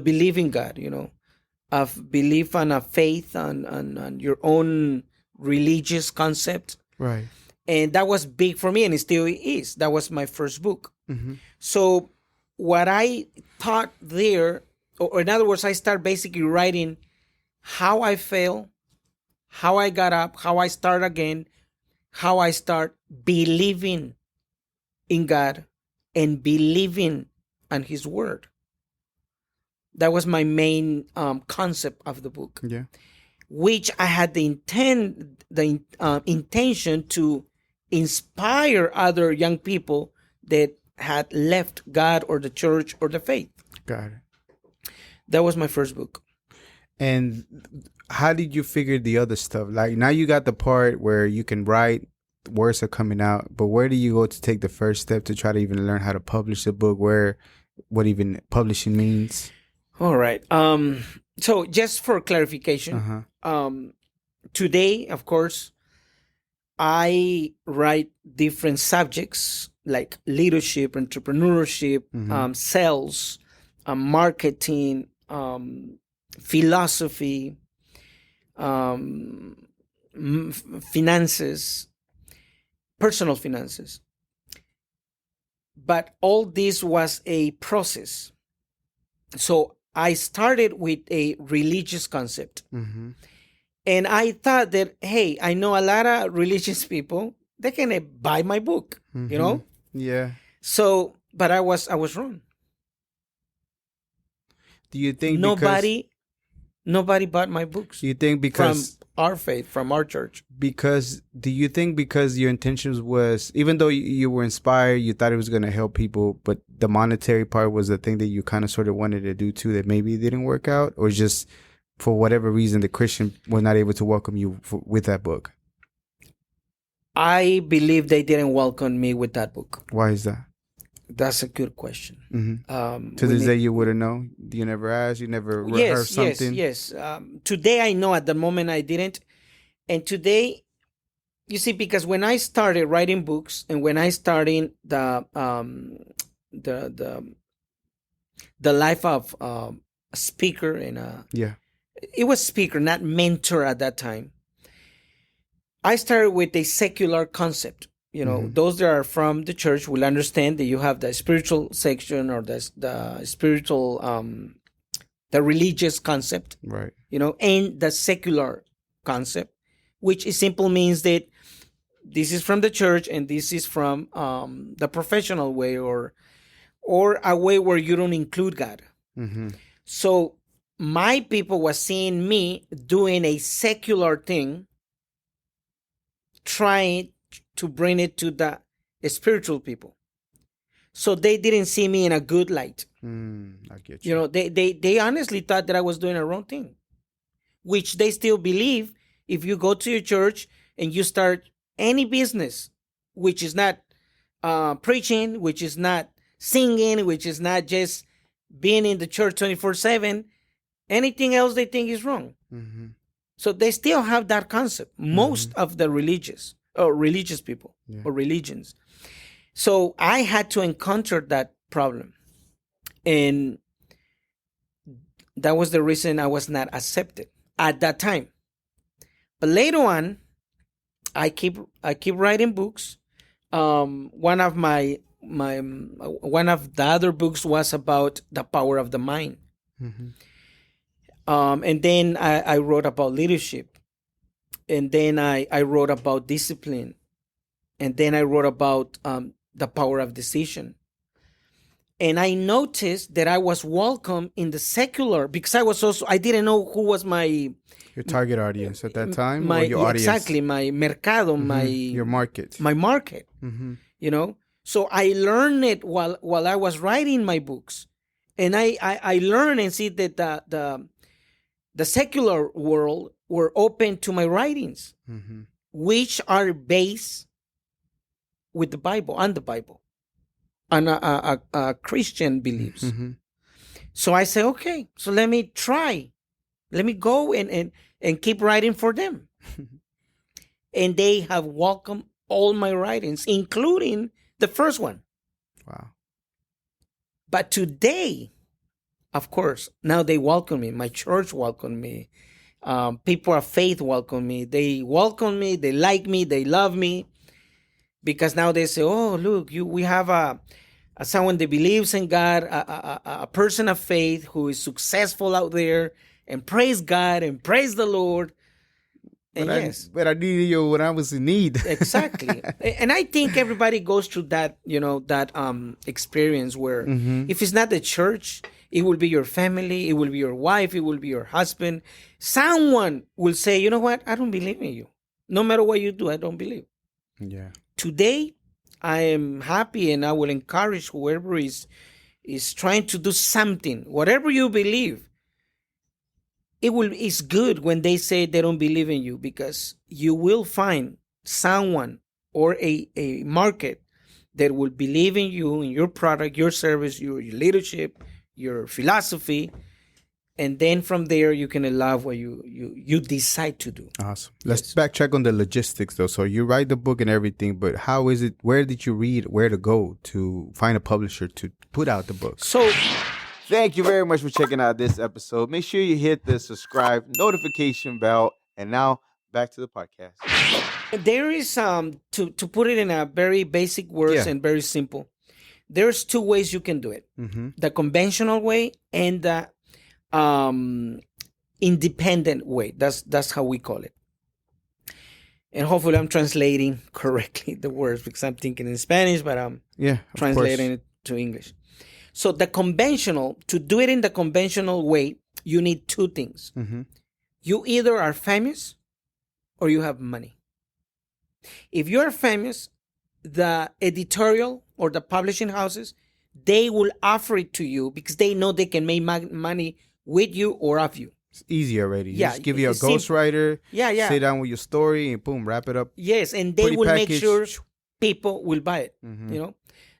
believing God, you know, of belief and of faith and your own religious concept. Right. And that was big for me, and it still is. That was my first book. So what I taught there, or in other words, I start basically writing how I fail, how I got up, how I start again, how I start believing in God and believing on His Word. That was my main concept of the book. Yeah. Which I had the intention to inspire other young people that had left God or the church or the faith. Got it. That was my first book. And how did you figure the other stuff? Like, now you got the part where you can write, words are coming out, but where do you go to take the first step to try to even learn how to publish a book, what even publishing means? All right. So just for clarification, today, of course, I write different subjects like leadership, entrepreneurship, sales, marketing, philosophy, finances, personal finances. But all this was a process. So I started with a religious concept. And I thought that, hey, I know a lot of religious people, they can buy my book, you know? Yeah. So, but I was wrong. Do you think nobody bought my books? Do you think because from our faith, from our church? Because do you think because your intentions was, even though you were inspired, you thought it was going to help people, but the monetary part was the thing that you kind of sort of wanted to do too, that maybe it didn't work out, or just for whatever reason the Christian was not able to welcome you with that book? I believe they didn't welcome me with that book. Why is that? That's a good question. To this day, you wouldn't know? You never asked? You never heard something? Yes. Today, I know. At the moment, I didn't. And today, you see, because when I started writing books and when I started the life of a speaker and it was speaker, not mentor at that time. I started with a secular concept. You know, those that are from the church will understand that you have the spiritual section or the spiritual, the religious concept, right? You know, and the secular concept, which is simple means that this is from the church and this is from the professional way or a way where you don't include God. So my people was seeing me doing a secular thing, trying to bring it to the spiritual people. So they didn't see me in a good light. I get you. You know, they honestly thought that I was doing a wrong thing, which they still believe. If you go to your church and you start any business, which is not preaching, which is not singing, which is not just being in the church 24/7, anything else they think is wrong. So they still have that concept. Most of the religious people or religions. So I had to encounter that problem. And that was the reason I was not accepted at that time. But later on, I keep writing books. One of the other books was about the power of the mind. Mm-hmm. And then I wrote about leadership. And then I wrote about discipline. And then I wrote about the power of decision. And I noticed that I was welcome in the secular, because I didn't know who was your target audience at that time, or your audience. Exactly, my mercado, your market. My market. Mm-hmm. You know? So I learned it while I was writing my books. And I learned and see that the secular world were open to my writings, mm-hmm. which are based with the Bible, on the Bible, on a Christian beliefs. Mm-hmm. So I say, okay, so let me try. Let me go and keep writing for them. And they have welcomed all my writings, including the first one. Wow. But today, of course, now they welcome me. My church welcomed me. People of faith welcome me. They welcome me. They like me. They love me. Because now they say, oh, look, we have someone that believes in God, a person of faith who is successful out there, and praise God and praise the Lord. And but I needed you when I was in need. Exactly. And I think everybody goes through that, experience where mm-hmm. if it's not the church, it will be your family, it will be your wife, it will be your husband. Someone will say, you know what? I don't believe in you. No matter what you do, I don't believe. Yeah. Today, I am happy, and I will encourage whoever is trying to do something, whatever you believe. It's good when they say they don't believe in you, because you will find someone or a market that will believe in you, in your product, your service, your leadership, your philosophy. And then from there, you can allow what you decide to do. Awesome. Let's backtrack on the logistics, though. So you write the book and everything, but how is it? Where did you read? Where to go to find a publisher to put out the book? So, thank you very much for checking out this episode. Make sure you hit the subscribe notification bell. And now back to the podcast. There is to put it in a very basic words and very simple. There's two ways you can do it: mm-hmm. the conventional way and the independent way. That's how we call it. And hopefully I'm translating correctly the words, because I'm thinking in Spanish, but I'm translating it to English. So to do it in the conventional way, you need two things. Mm-hmm. You either are famous or you have money. If you are famous, the editorial or the publishing houses, they will offer it to you because they know they can make money with you or off you. It's easy already. Just give you a ghostwriter. Yeah. Sit down with your story and boom, wrap it up. Yes, and they will make sure people will buy it. Mm-hmm.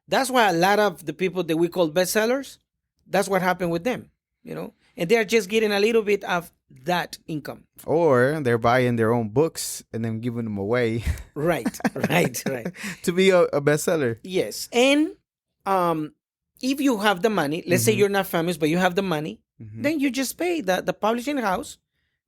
That's why a lot of the people that we call bestsellers, that's what happened with them. And they're just getting a little bit of that income. Or they're buying their own books and then giving them away. Right. To be a bestseller. Yes. And if you have the money, let's say you're not famous, but you have the money, then you just pay the publishing house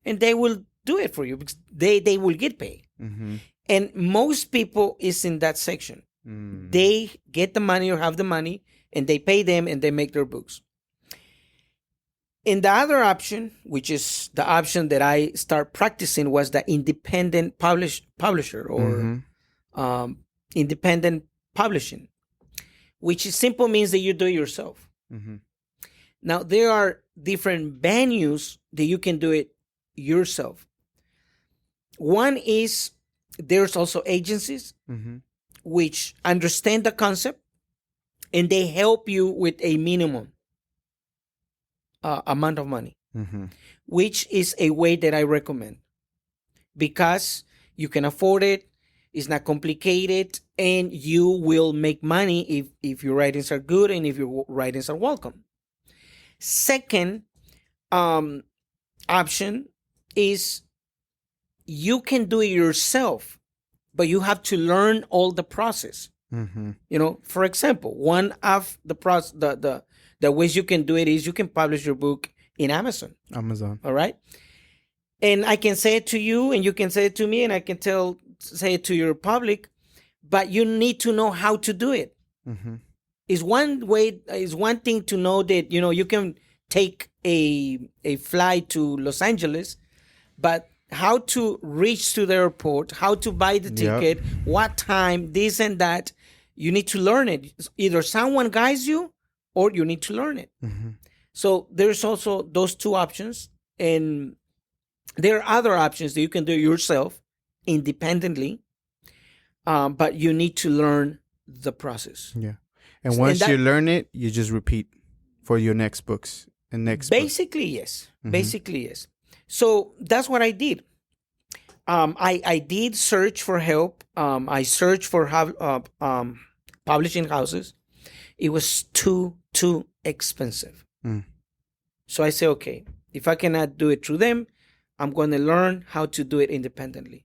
and they will do it for you because they will get paid. Mm-hmm. And most people is in that section. Mm. They get the money or have the money and they pay them and they make their books. And the other option, which is the option that I start practicing, was the independent publisher or independent publishing, which simple means that you do it yourself. Mm-hmm. Now, there are different venues that you can do it yourself. One is there's also agencies which understand the concept and they help you with a minimum amount of money, which is a way that I recommend because you can afford it. It's not complicated, and you will make money if your writings are good and if your writings are welcome. Second option is you can do it yourself, but you have to learn all the process. For example, one of the the ways you can do it is you can publish your book in Amazon. All right. And I can say it to you, and you can say it to me, and I can say it to your public, but you need to know how to do it. Mm-hmm. Is one thing to know that, you can take a flight to Los Angeles, but how to reach to the airport, how to buy the ticket, what time, this and that, you need to learn it. Either someone guides you or you need to learn it. Mm-hmm. So there's also those two options. And there are other options that you can do yourself independently, but you need to learn the process. Yeah. And once you learn it, you just repeat for your next books and next Basically, yes. Mm-hmm. Basically, yes. So that's what I did. I did search for help. I searched for publishing houses. It was too expensive. Mm. So I said, okay, if I cannot do it through them, I'm going to learn how to do it independently.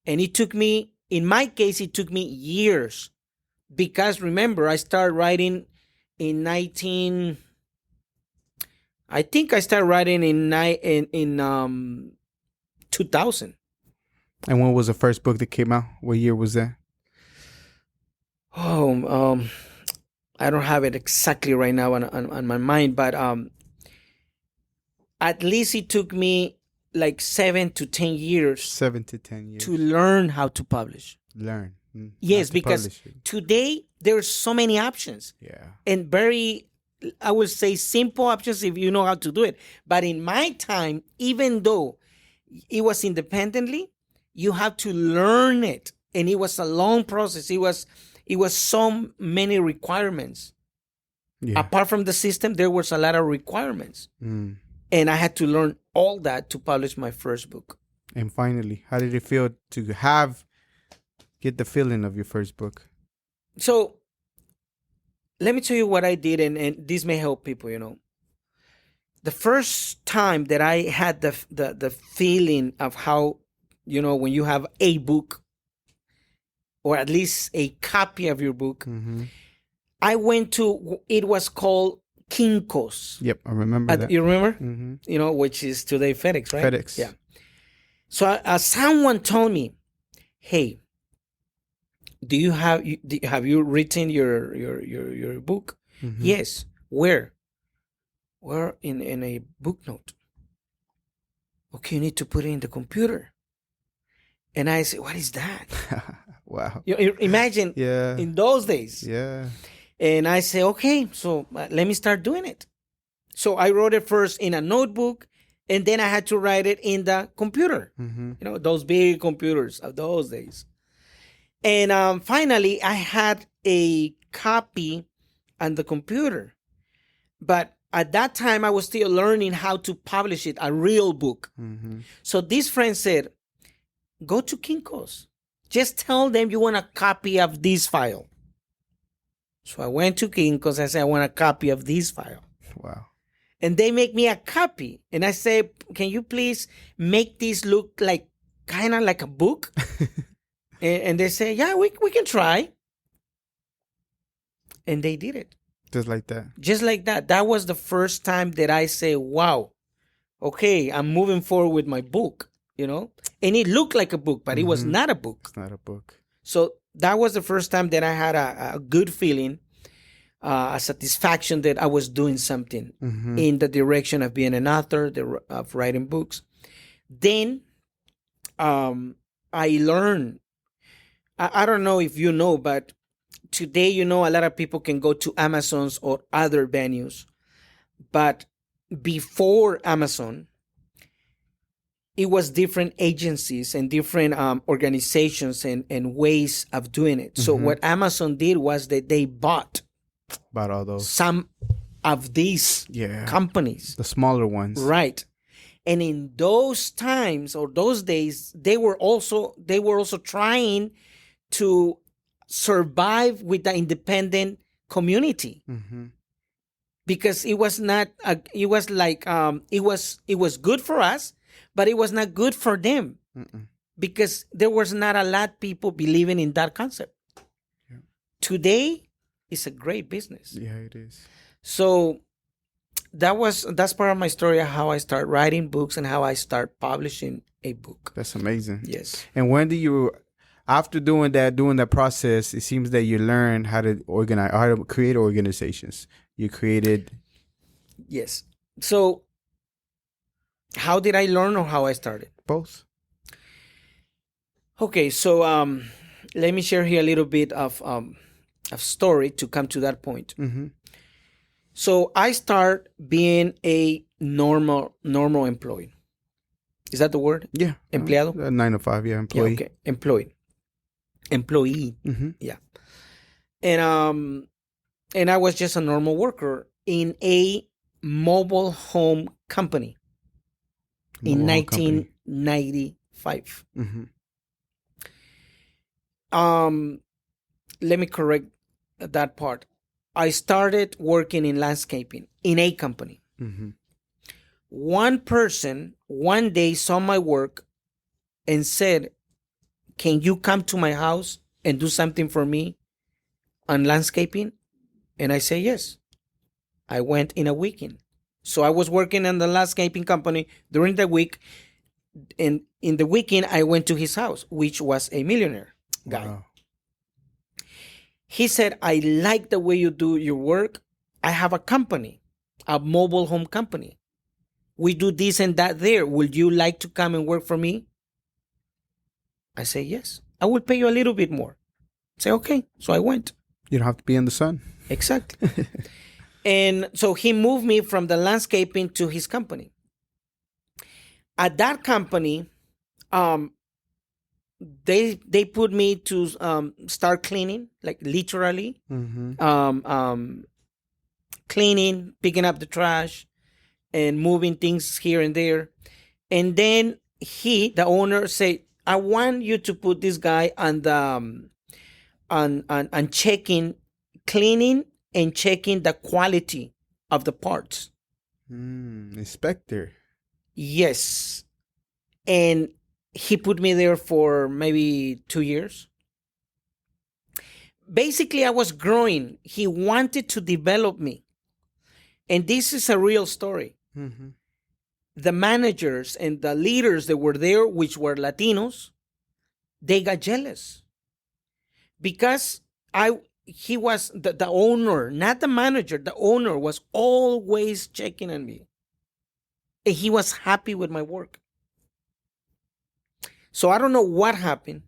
And it took me, in my case, it took me years. Because remember, I started writing in I think I started writing in 2000. And when was the first book that came out? What year was that? Oh, I don't have it exactly right now on my mind, but at least it took me like 7 to 10 years. 7 to 10 years. To learn how to publish. Learn. Yes, because today there's so many options. Yeah. And very, I would say, simple options if you know how to do it. But in my time, even though it was independently, you have to learn it. And it was a long process. It was so many requirements. Yeah. Apart from the system, there was a lot of requirements. Mm. And I had to learn all that to publish my first book. And finally, how did it feel to get the feeling of your first book? So let me tell you what I did, and this may help people, The first time that I had the feeling of how, when you have a book, or at least a copy of your book, mm-hmm. I went to, it was called Kinko's. Yep, I remember that. You remember? Mm-hmm. Which is today FedEx, right? FedEx. Yeah. So someone told me, hey, have you written your book? Mm-hmm. Yes. Where? Where? In a book note. Okay, you need to put it in the computer. And I said, what is that? Wow. You imagine in those days. Yeah. And I say, okay, so let me start doing it. So I wrote it first in a notebook, and then I had to write it in the computer. Mm-hmm. Those big computers of those days. And finally, I had a copy on the computer. But at that time, I was still learning how to publish it, a real book. Mm-hmm. So this friend said, go to Kinko's. Just tell them you want a copy of this file. So I went to Kinko's. I said, I want a copy of this file. Wow. And they make me a copy. And I say, can you please make this look like kind of like a book? And they say, yeah, we can try. And they did it. Just like that. Just like that. That was the first time that I say, wow, okay, I'm moving forward with my book, And it looked like a book, but it was not a book. It's not a book. So that was the first time that I had a good feeling, a satisfaction that I was doing something in the direction of being an author, of writing books. Then I learned, I don't know if you know, but today, a lot of people can go to Amazon's or other venues. But before Amazon, it was different agencies and different organizations and ways of doing it. So what Amazon did was that they bought all those, some of these companies. The smaller ones. Right. And in those times or those days, they were also trying to survive with the independent community. Because it was not, it was like, it was good for us, but it was not good for them. Because there was not a lot of people believing in that concept. Yeah. Today, it's a great business. Yeah, it is. So that's part of my story, how I start writing books and how I start publishing a book. That's amazing. Yes. And when do you, after doing that process, it seems that you learn how to organize, how to create organizations. You created. Yes. So how did I learn or how I started? Both. Okay. So let me share here a little bit of story to come to that point. Mm-hmm. So I start being a normal employee. Is that the word? Yeah. Empleado? 9 to 5, yeah, employee. Yeah, okay. Employee. Mm-hmm. Yeah. And I was just a normal worker in a mobile home company in 1995. Mm-hmm. Let me correct that part. I started working in landscaping in a company. Mm-hmm. One person one day saw my work and said, "Can you come to my house and do something for me on landscaping?" And I say yes. I went in a weekend. So I was working in the landscaping company during the week. And in the weekend, I went to his house, which was a millionaire guy. Wow. He said, "I like the way you do your work. I have a company, a mobile home company. We do this and that there. Would you like to come and work for me?" I say, "Yes. I will pay you a little bit more." I say, "Okay." So I went. You don't have to be in the sun. Exactly. And so he moved me from the landscaping to his company. At that company, they put me to start cleaning, like literally, cleaning, picking up the trash, and moving things here and there. And then the owner, said, "I want you to put this guy on the on checking, cleaning and checking the quality of the parts." Inspector. Yes. And he put me there for maybe 2 years. Basically, I was growing. He wanted to develop me. And this is a real story. Mm-hmm. The managers and the leaders that were there, which were Latinos, they got jealous. Because he was the owner, not the manager. The owner was always checking on me. And he was happy with my work. So I don't know what happened,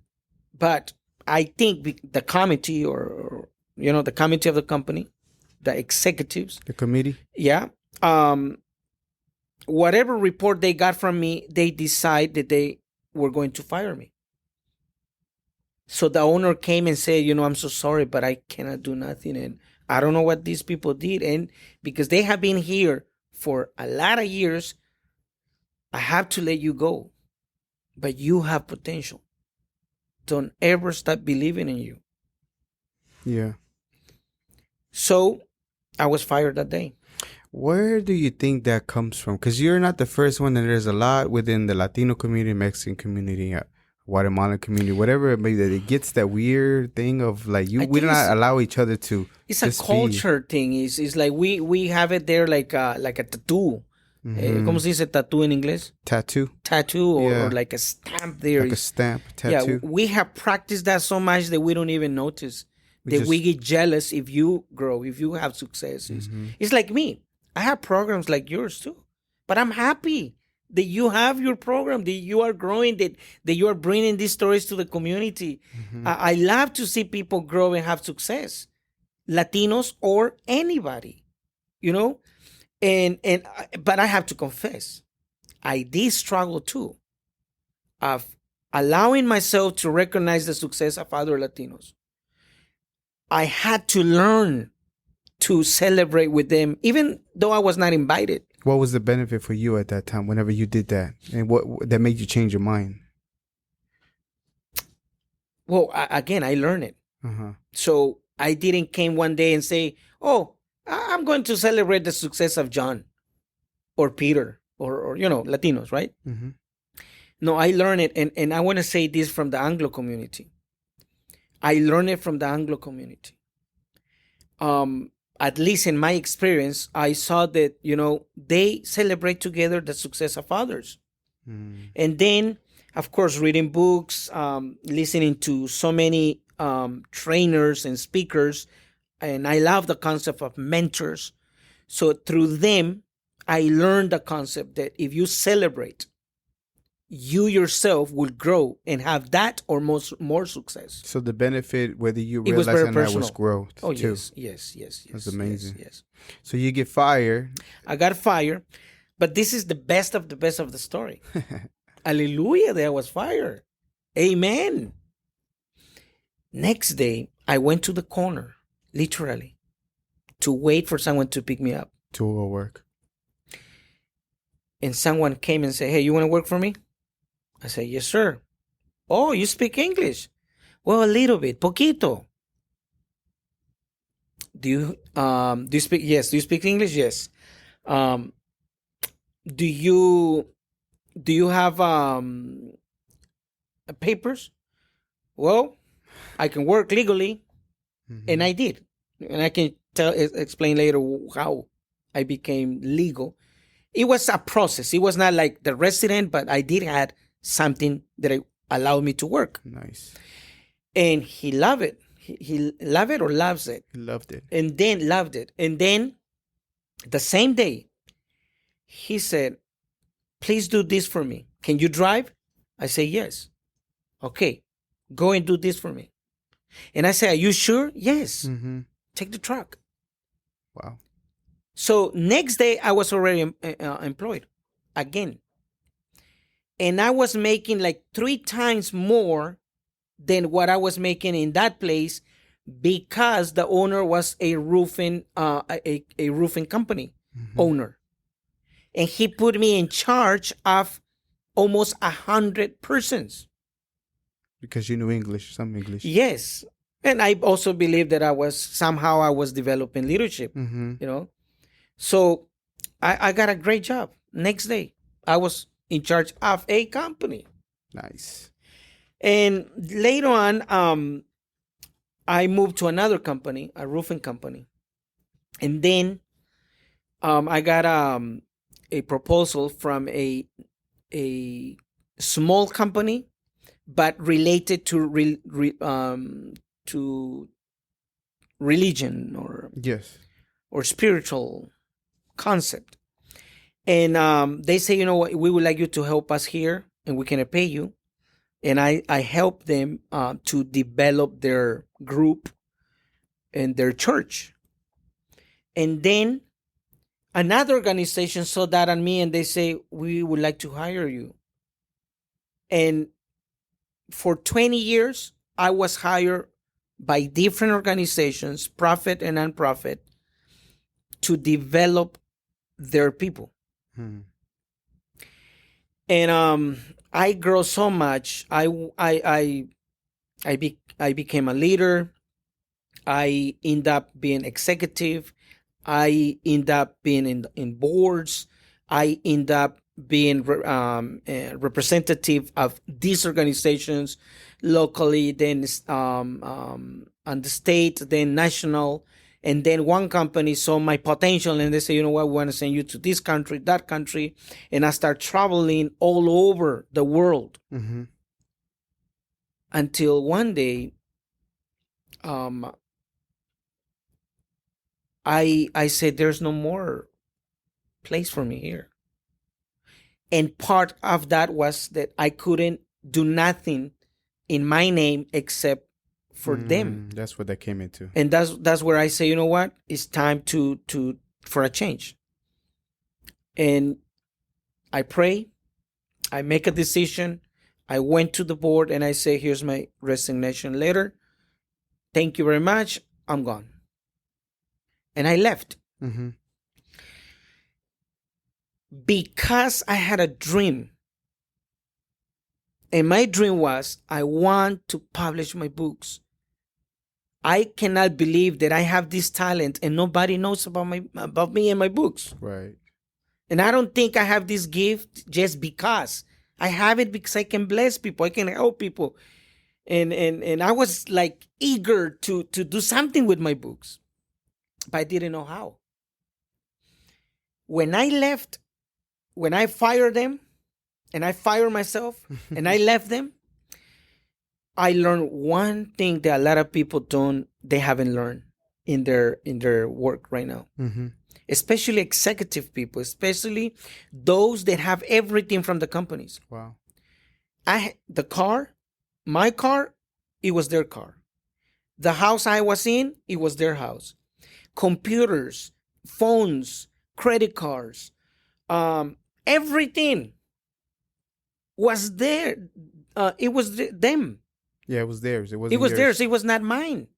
but I think the committee or the committee of the company, the executives. The committee? Yeah. Whatever report they got from me, they decided that they were going to fire me. So the owner came and said, "I'm so sorry, but I cannot do nothing. And I don't know what these people did. And because they have been here for a lot of years, I have to let you go. But you have potential. Don't ever stop believing in you." Yeah. So I was fired that day. Where do you think that comes from? Because you're not the first one, and there's a lot within the Latino community, Mexican community, Guatemalan community, whatever it may be, that it gets that weird thing of like we do not allow each other to. It's a culture thing. It's like we have it there like a tattoo. ¿Cómo se dice tattoo in English? Tattoo or like a stamp there. Like a stamp, tattoo. Yeah, we have practiced that so much that we don't even notice. We get jealous if you grow, if you have successes. It's like me. I have programs like yours too. But I'm happy that you have your program, that you are growing, that you are bringing these stories to the community. I love to see people grow and have success. Latinos or anybody, But I have to confess, I did struggle too of allowing myself to recognize the success of other Latinos. I had to learn to celebrate with them, even though I was not invited. What was the benefit for you at that time, whenever you did that? And what that made you change your mind? Well, again, I learned it. So I didn't came one day and say, "Oh, I'm going to celebrate the success of John or Peter or Latinos," right? No, I learned it. And I want to say this from the Anglo community. I learned it from the Anglo community. at least in my experience, I saw that, they celebrate together the success of others. And then, of course, reading books, listening to so many trainers and speakers. And I love the concept of mentors. So through them, I learned the concept that if you celebrate, you yourself will grow and have that or more success. So the benefit, whether you It was realize very it or not, personal. was growth. Oh, too. yes. That's amazing. Yes. So you get fired. I got fired, but this is the best of the story. Hallelujah, that I was fired. Amen. Next day, I went to the corner, literally, to wait for someone to pick me up. To go work. And someone came and said, "Hey, you want to work for me?" I said, "Yes, sir." "Oh, you speak English?" "Well, a little bit, poquito." Do you speak? Yes. Do you speak English? Yes. Do you have papers? "Well, I can work legally." And I did. And I can explain later how I became legal. It was a process. It was not like the resident, but I did have something that allowed me to work. Nice. And he loved it. He loved it or loves it. He loved it. And then loved it. And then the same day, he said, "Please do this for me. Can you drive?" I say, "Yes." "Okay, go and do this for me." And I say, "Are you sure?" "Yes." Take the truck. Wow. So next day, I was already employed again. And I was making like 3 times more than what I was making in that place because the owner was a roofing a roofing company owner. And he put me in charge of almost 100 persons. Because you knew English, some English. Yes. And I also believe that I was developing leadership, So I got a great job. Next day, I was in charge of a company. Nice. And later on, I moved to another company, a roofing company. And then I got a proposal from a small company, but related to religion or spiritual concept. And they say, "You know what, we would like you to help us here and we can pay you." And I help them to develop their group and their church. And then another organization saw that on me and they say, "We would like to hire you." And for 20 years, I was hired by different organizations, profit and nonprofit, to develop their people. And I grow so much. I became a leader. I end up being executive. I end up being in boards. I end up being representative of these organizations locally, then on the state, then national. And then one company saw my potential and they say, "You know what, we want to send you to this country, that country." And I start traveling all over the world. Until one day, I said, "There's no more place for me here." And part of that was that I couldn't do nothing in my name except for them. That's what that came into. And that's where I say, "You know what? It's time for a change." And I pray. I make a decision. I went to the board and I say, "Here's my resignation letter. Thank you very much. I'm gone." And I left. Because I had a dream. And my dream was, I want to publish my books. I cannot believe that I have this talent and nobody knows about me and my books. Right. And I don't think I have this gift just because. I have it because I can bless people. I can help people. And I was like eager to do something with my books. but I didn't know how. When I fired them, and I fired myself, and I left them, I learned one thing that a lot of people they haven't learned in their work right now. Mm-hmm. Especially executive people, especially those that have everything from the companies. Wow. My car, it was their car. The house I was in, it was their house. Computers, phones, credit cards, everything was there. It was them. Yeah, it was theirs. It wasn't It was yours. theirs. It was not mine.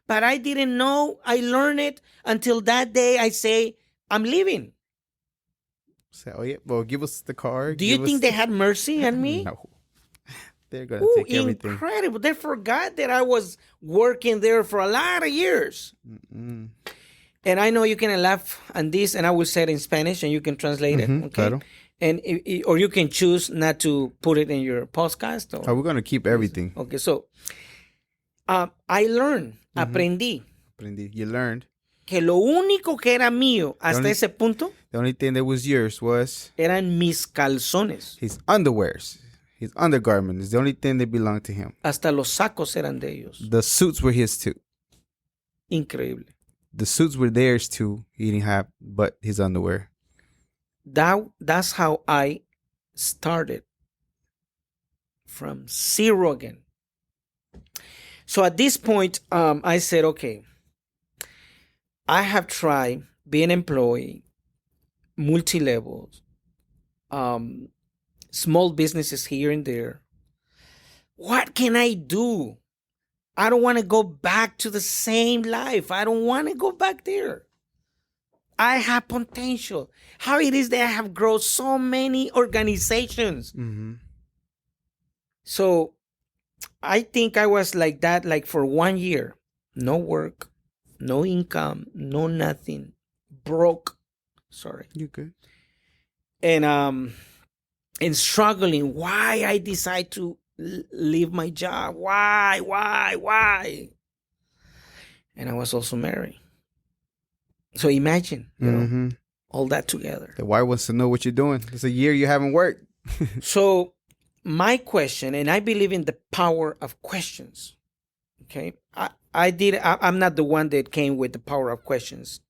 But I didn't know. I learned it until that day I say, I'm leaving. So, oh, yeah. Well, give us the car. Do you think they had mercy on me? No. They're going to take everything. Incredible. They forgot that I was working there for a lot of years. Mm-mm. And I know you can laugh on this, and I will say it in Spanish, and you can translate it. Okay. Claro. And or you can choose not to put it in your podcast. We're going to keep everything. Okay, so I learned, aprendí. You learned. Que lo único que era mío hasta ese punto. The only thing that was yours was. Eran mis calzones. His underwears. His undergarment is the only thing that belonged to him. Hasta los sacos eran de ellos. The suits were his too. Increíble. The suits were theirs too. He didn't have but his underwear. That's how I started. From zero again. So at this point, I said, okay, I have tried being employee, multi-levels, small businesses here and there. What can I do? I don't want to go back to the same life. I don't want to go back there. I have potential. How it is that I have grown so many organizations. Mm-hmm. So I think I was like that, like for 1 year. No work, no income, no nothing. Broke. Sorry. You good. And struggling. Why I decide to leave my job? Why? And I was also married. So imagine, you know, all that together. The wife wants to know what you're doing. It's a year you haven't worked. So my question, and I believe in the power of questions. Okay, I'm not the one that came with the power of questions.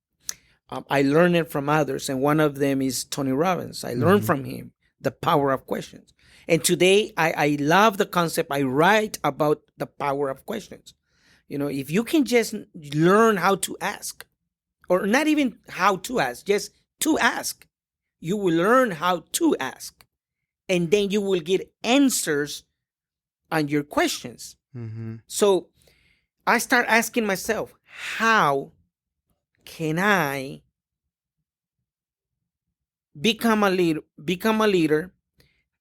I learned it from others, and one of them is Tony Robbins. I learned from him the power of questions. And today, I love the concept. I write about the power of questions. You know, if you can just learn how to ask, or not even how to ask, just to ask, you will learn how to ask. And then you will get answers on your questions. Mm-hmm. So I start asking myself, how can I become a leader?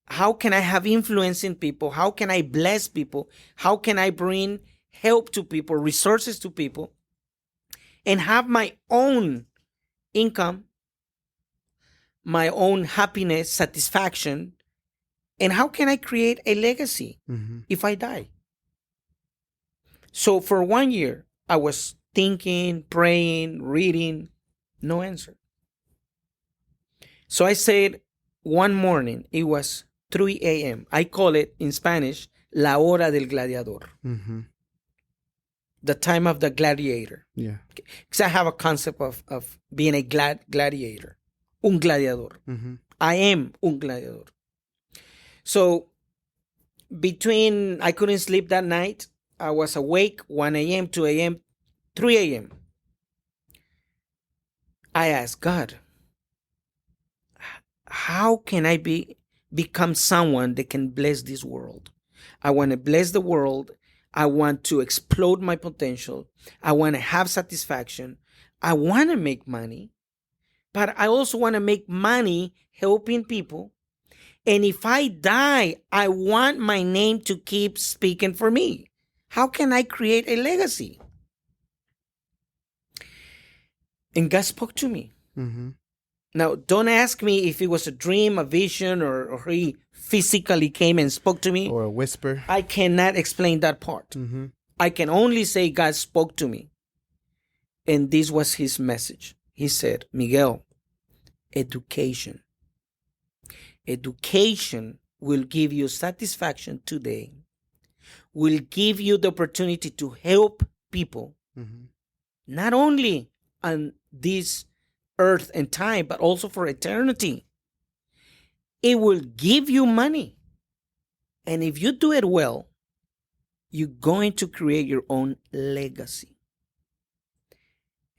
How can I have influence in people? How can I bless people? How can I bring help to people, resources to people, and have my own income, my own happiness, satisfaction? And how can I create a legacy if I die? So for 1 year, I was thinking, praying, reading, no answer. So I said one morning, it was 3 a.m. I call it in Spanish, la hora del gladiador. Mm-hmm. The time of the gladiator. Yeah. Because I have a concept of being a gladiator. Un gladiador. Mm-hmm. I am un gladiador. So I couldn't sleep that night. I was awake 1 a.m., 2 a.m., 3 a.m. I asked God, how can I become someone that can bless this world? I want to bless the world. I want to explode my potential. I want to have satisfaction. I want to make money. But I also want to make money helping people. And if I die, I want my name to keep speaking for me. How can I create a legacy? And God spoke to me. Mm-hmm. Now, don't ask me if it was a dream, a vision, or he physically came and spoke to me. Or a whisper. I cannot explain that part. Mm-hmm. I can only say God spoke to me. And this was his message. He said, Miguel, education. Education will give you satisfaction today, will give you the opportunity to help people, not only on this earth and time, but also for eternity. It will give you money. And if you do it well, you're going to create your own legacy.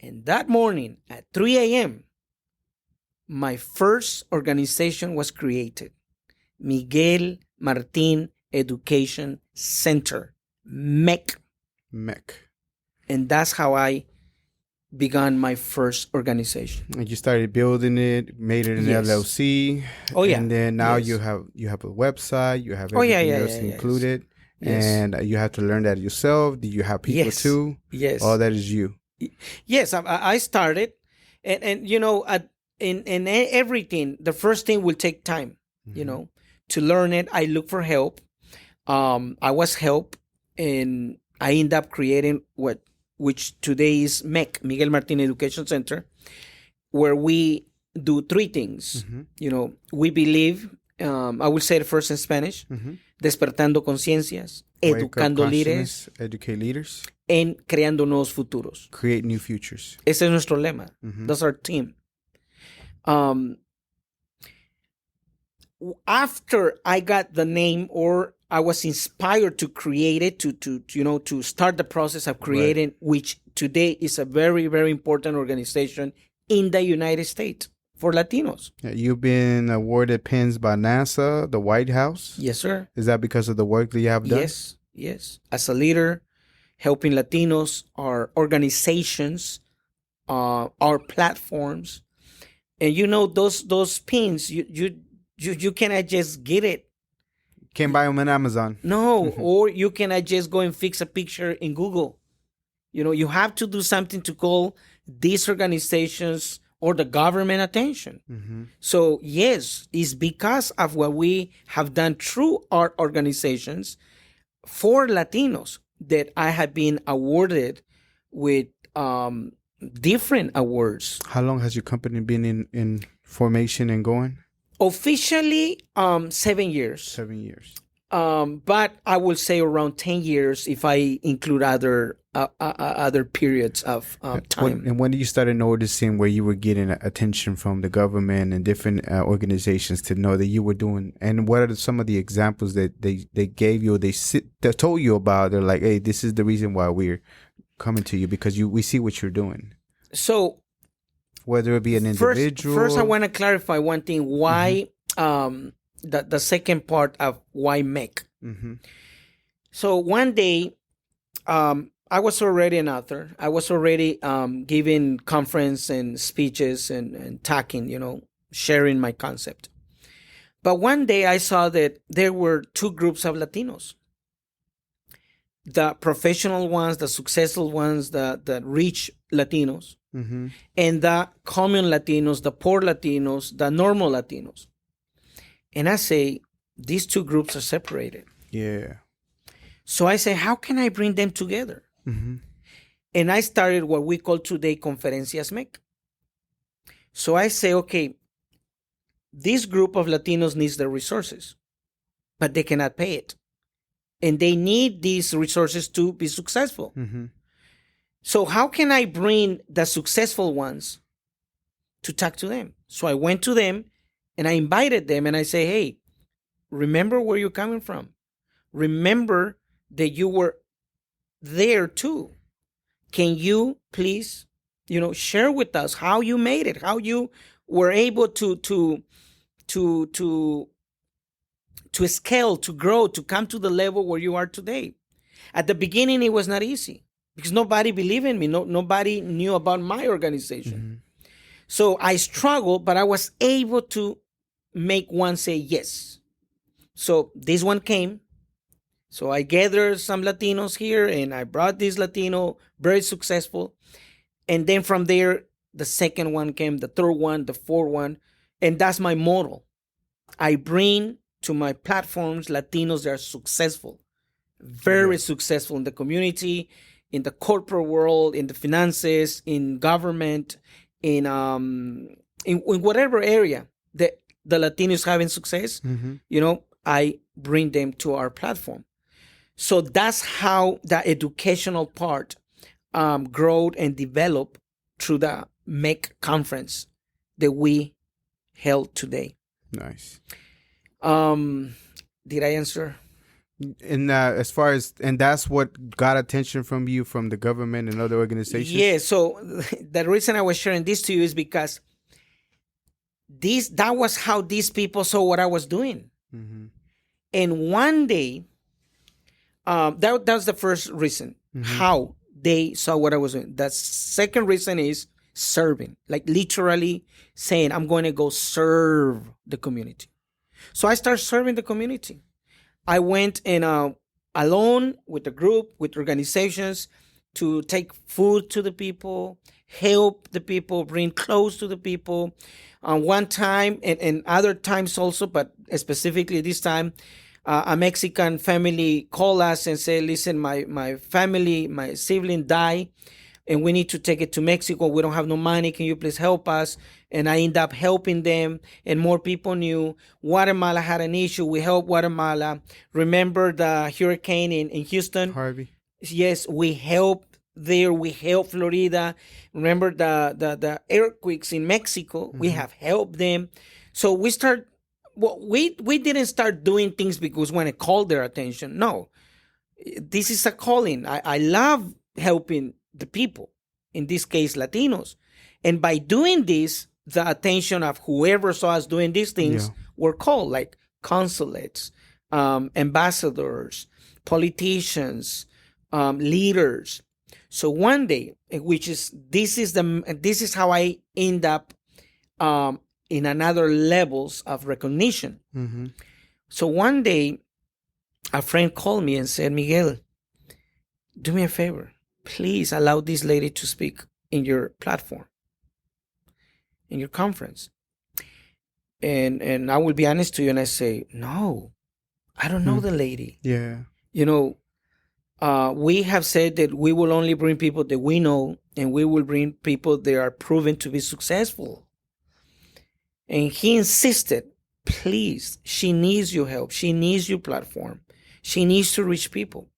And that morning at 3 a.m., my first organization was created. Miguel Martin Education Center, MEC. MEC. And that's how I began my first organization. And you started building it, made it an LLC. Oh yeah. And then now you have a website, you have everything else included. Yes. And you have to learn that yourself. Do you have people too? Yes. All that is you. Yes, I started, and you know, in everything, the first thing will take time. You know, to learn it. I look for help. I was helped, and I ended up creating which today is MEC, Miguel Martin Education Center, where we do three things. You know, we believe. I will say it first in Spanish. Despertando conciencias, educando líderes, educate leaders, and creando nuevos futuros. Create new futures. Ese es nuestro lema. That's our team. After I got the name, or I was inspired to create it, to start the process of creating, which today is a very, very important organization in the United States for Latinos. You've been awarded pins by NASA, the White House. Yes, sir. Is that because of the work that you have done? Yes. As a leader, helping Latinos, our organizations, our platforms, and you know those pins, you cannot just get it. Can't buy them on Amazon. No, or you cannot just go and fix a picture in Google. You know, you have to do something to call these organizations or the government attention. So yes, it's because of what we have done through our organizations for Latinos that I have been awarded with different awards. How long has your company been in formation and going? Officially, 7 years. 7 years. But I will say around 10 years if I include other periods of time. And when did you start noticing where you were getting attention from the government and different organizations to know that you were doing? And what are some of the examples that they gave you, they told you about? They're like, hey, this is the reason why we're coming to you, because we see what you're doing. So whether it be an individual. First I want to clarify one thing. Why the second part of why MEC. So one day, I was already an author. I was already giving conference and speeches and talking, sharing my concept. But one day I saw that there were two groups of Latinos. The professional ones, the successful ones, the rich Latinos, and the common Latinos, the poor Latinos, the normal Latinos. And I say, these two groups are separated. Yeah. So I say, how can I bring them together? And I started what we call today Conferencias MEC. So I say, okay, this group of Latinos needs the resources, but they cannot pay it. And they need these resources to be successful. So how can I bring the successful ones to talk to them? So I went to them and I invited them and I say, hey, remember where you're coming from. Remember that you were there too. Can you please, share with us how you made it, how you were able to scale, to grow, to come to the level where you are today. At the beginning, it was not easy because nobody believed in me. Nobody knew about my organization. So I struggled, but I was able to make one say yes. So this one came. So I gathered some Latinos here and I brought this Latino, very successful. And then from there, the second one came, the third one, the fourth one. And that's my model. I bring to my platforms Latinos that are successful, very successful in the community, in the corporate world, in the finances, in government, in whatever area that the Latinos having success, I bring them to our platform. So that's how the educational part growed and developed through the MEC conference that we held today. Nice. Did I answer? And as far as, and that's what got attention from you from the government and other organizations? Yeah. So the reason I was sharing this to you is because that was how these people saw what I was doing. Mm-hmm. And one day, that was the first reason, how they saw what I was doing. The second reason is serving, like literally saying, I'm going to go serve the community. So I started serving the community. I went in alone with a group, with organizations, to take food to the people, help the people, bring clothes to the people. One time, and other times also, but specifically this time, a Mexican family called us and said, listen, my family, my sibling died, and we need to take it to Mexico. We don't have no money. Can you please help us? And I ended up helping them, and more people knew. Guatemala had an issue. We helped Guatemala. Remember the hurricane in Houston? Harvey. Yes, we helped there. We helped Florida. Remember the earthquakes in Mexico? We have helped them. So we start. Well, we didn't start doing things because we want to call their attention. No, this is a calling. I love helping the people, in this case, Latinos. And by doing this, the attention of whoever saw us doing these things were called, like consulates, ambassadors, politicians, leaders. So one day, this is how I end up in another levels of recognition. Mm-hmm. So one day, a friend called me and said, Miguel, do me a favor. Please allow this lady to speak in your platform, in your conference. And I will be honest to you, and I say, no, I don't know the lady. Yeah. We have said that we will only bring people that we know, and we will bring people that are proven to be successful. And he insisted, please, she needs your help. She needs your platform. She needs to reach people.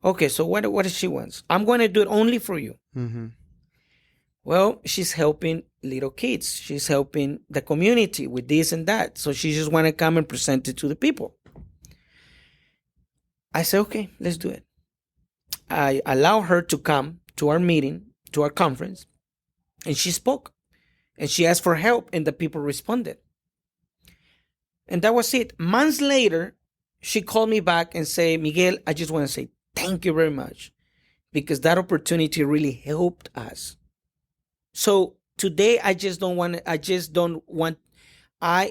Okay, so what does she want? I'm going to do it only for you. Mm-hmm. Well, she's helping little kids. She's helping the community with this and that. So she just want to come and present it to the people. I said, okay, let's do it. I allow her to come to our meeting, to our conference, and she spoke. And she asked for help, and the people responded. And that was it. Months later, she called me back and said, Miguel, I just want to say thank you very much, because that opportunity really helped us. So today, I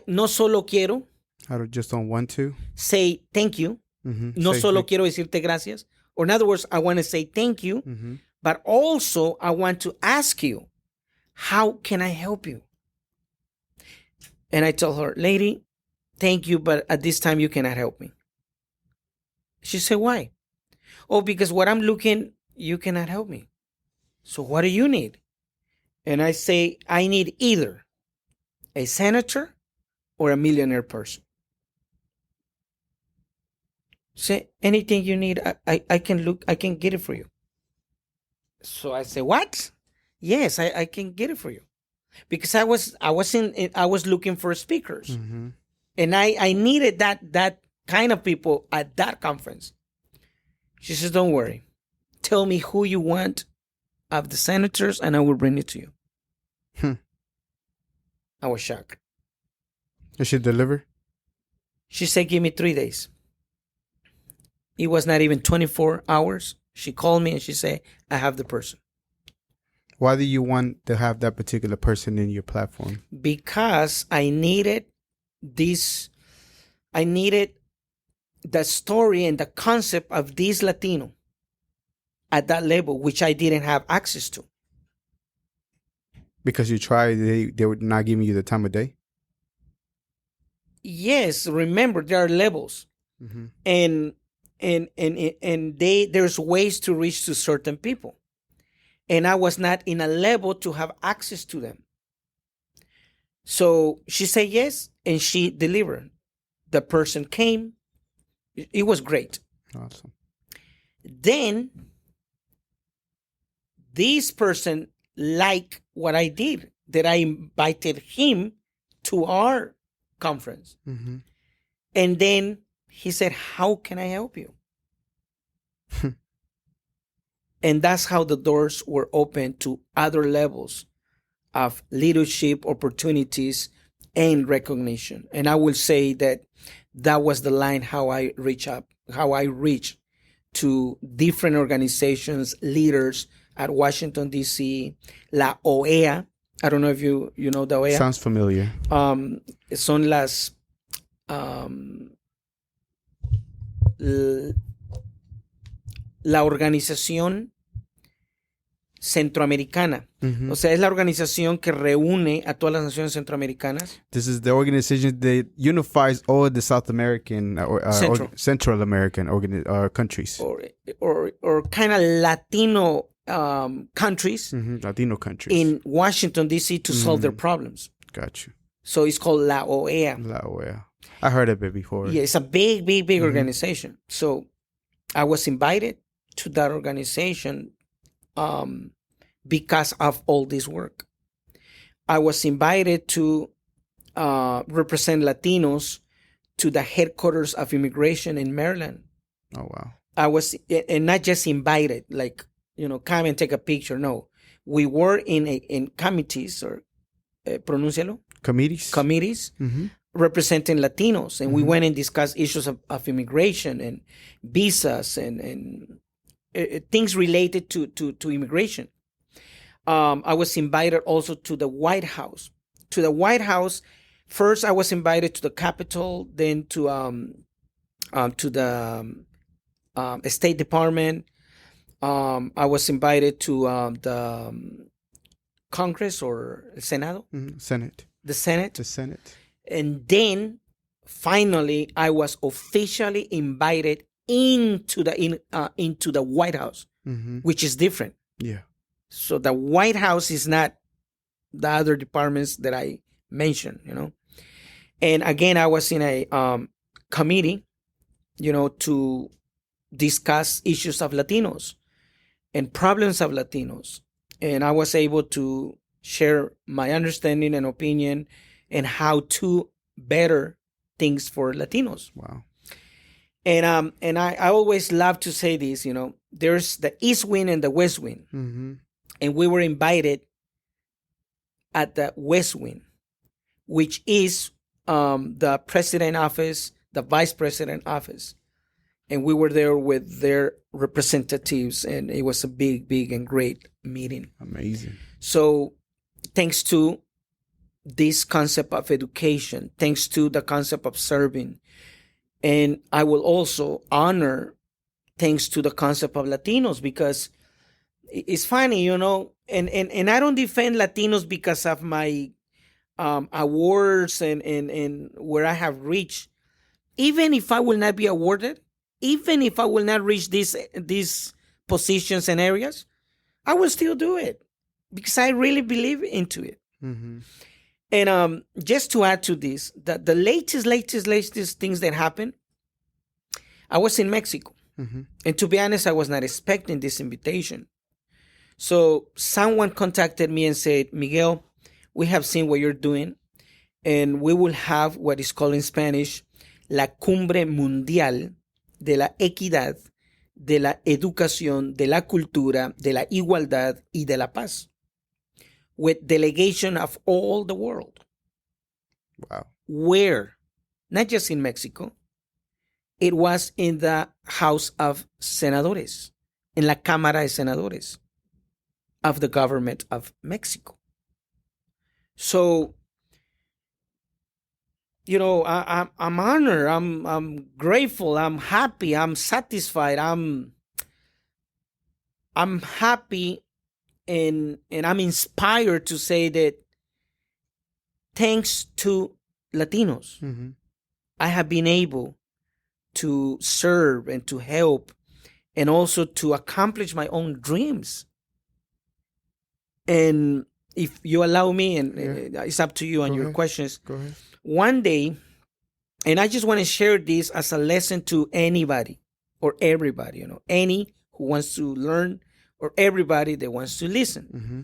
no solo quiero. I just don't want to say thank you. Mm-hmm. No solo quiero decirte gracias. Or in other words, I want to say thank you, but also I want to ask you, how can I help you? And I told her, lady, thank you, but at this time you cannot help me. She said, why? Oh, because what I'm looking, you cannot help me. So what do you need? And I say, I need either a senator or a millionaire person. Say, anything you need, I can get it for you. So I say, what? Yes, I can get it for you, because I was looking for speakers, and I needed that kind of people at that conference. She says, "Don't worry, tell me who you want of the senators, and I will bring it to you." I was shocked. Did she deliver? She said, "Give me 3 days." It was not even 24 hours. She called me and she said, "I have the person." Why do you want to have that particular person in your platform? Because I needed the story and the concept of this Latino at that level, which I didn't have access to. Because you tried, they were not giving you the time of day? Yes, remember, there are levels. Mm-hmm. And there's ways to reach to certain people. And I was not in a level to have access to them. So she said yes, and she delivered. The person came. It was great. Awesome. Then this person liked what I did, that I invited him to our conference. Mm-hmm. And then he said, how can I help you? And that's how the doors were open to other levels of leadership opportunities and recognition. And I will say that was the line how I reach to different organizations, leaders at Washington, D.C., La OEA. I don't know if you know the OEA. Sounds familiar. Son las la organización centroamericana. Mm-hmm. O sea, es la organización que reúne a todas las naciones centroamericanas. This is the organization that unifies all the South American Central American countries. Or kind of Latino countries. Mm-hmm. Latino countries. In Washington, D.C. to solve their problems. Got you. So it's called La OEA. La OEA. I heard of it before. Yeah, it's a big organization. So I was invited to that organization because of all this work. I was invited to represent Latinos to the headquarters of immigration in Maryland. Oh, wow. I was, and not just invited, like, come and take a picture. No, we were in committees, or pronúncialo. Committees. Mm-hmm. Representing Latinos. And we went and discussed issues of immigration and visas and things related to immigration. I was invited also to the White House. To the White House, first I was invited to the Capitol, then to the State Department. I was invited to the Congress or Senado. Mm-hmm. Senate. The Senate. The Senate. And then finally, I was officially invited into the White House, mm-hmm. which is different. Yeah. So the White House is not the other departments that I mentioned, And again, I was in a committee, to discuss issues of Latinos and problems of Latinos. And I was able to share my understanding and opinion and how to better things for Latinos. Wow. And I always love to say this, there's the East Wing and the West Wing. Mm-hmm. And we were invited at the West Wing, which is the president office, the vice president office. And we were there with their representatives, and it was a big, big and great meeting. Amazing. So thanks to this concept of education, thanks to the concept of serving, and I will also honor thanks to the concept of Latinos, because it's funny, and I don't defend Latinos because of my awards and where I have reached. Even if I will not be awarded, even if I will not reach these positions and areas, I will still do it because I really believe into it. Mm-hmm. And just to add to this, the latest things that happened, I was in Mexico. Mm-hmm. And to be honest, I was not expecting this invitation. So someone contacted me and said, Miguel, we have seen what you're doing, and we will have what is called in Spanish, La Cumbre Mundial de la Equidad, de la Educación, de la Cultura, de la Igualdad y de la Paz, with delegation of all the world. Wow. Where? Not just in Mexico. It was in the House of Senadores, in la Cámara de Senadores of the government of Mexico. So, I'm honored. I'm grateful. I'm happy. I'm satisfied. I'm happy, and I'm inspired to say that thanks to Latinos, mm-hmm. I have been able to serve and to help and also to accomplish my own dreams. And if you allow me, and it's up to you on your questions. Go ahead. One day, and I just want to share this as a lesson to anybody or everybody, any who wants to learn or everybody that wants to listen. Mm-hmm.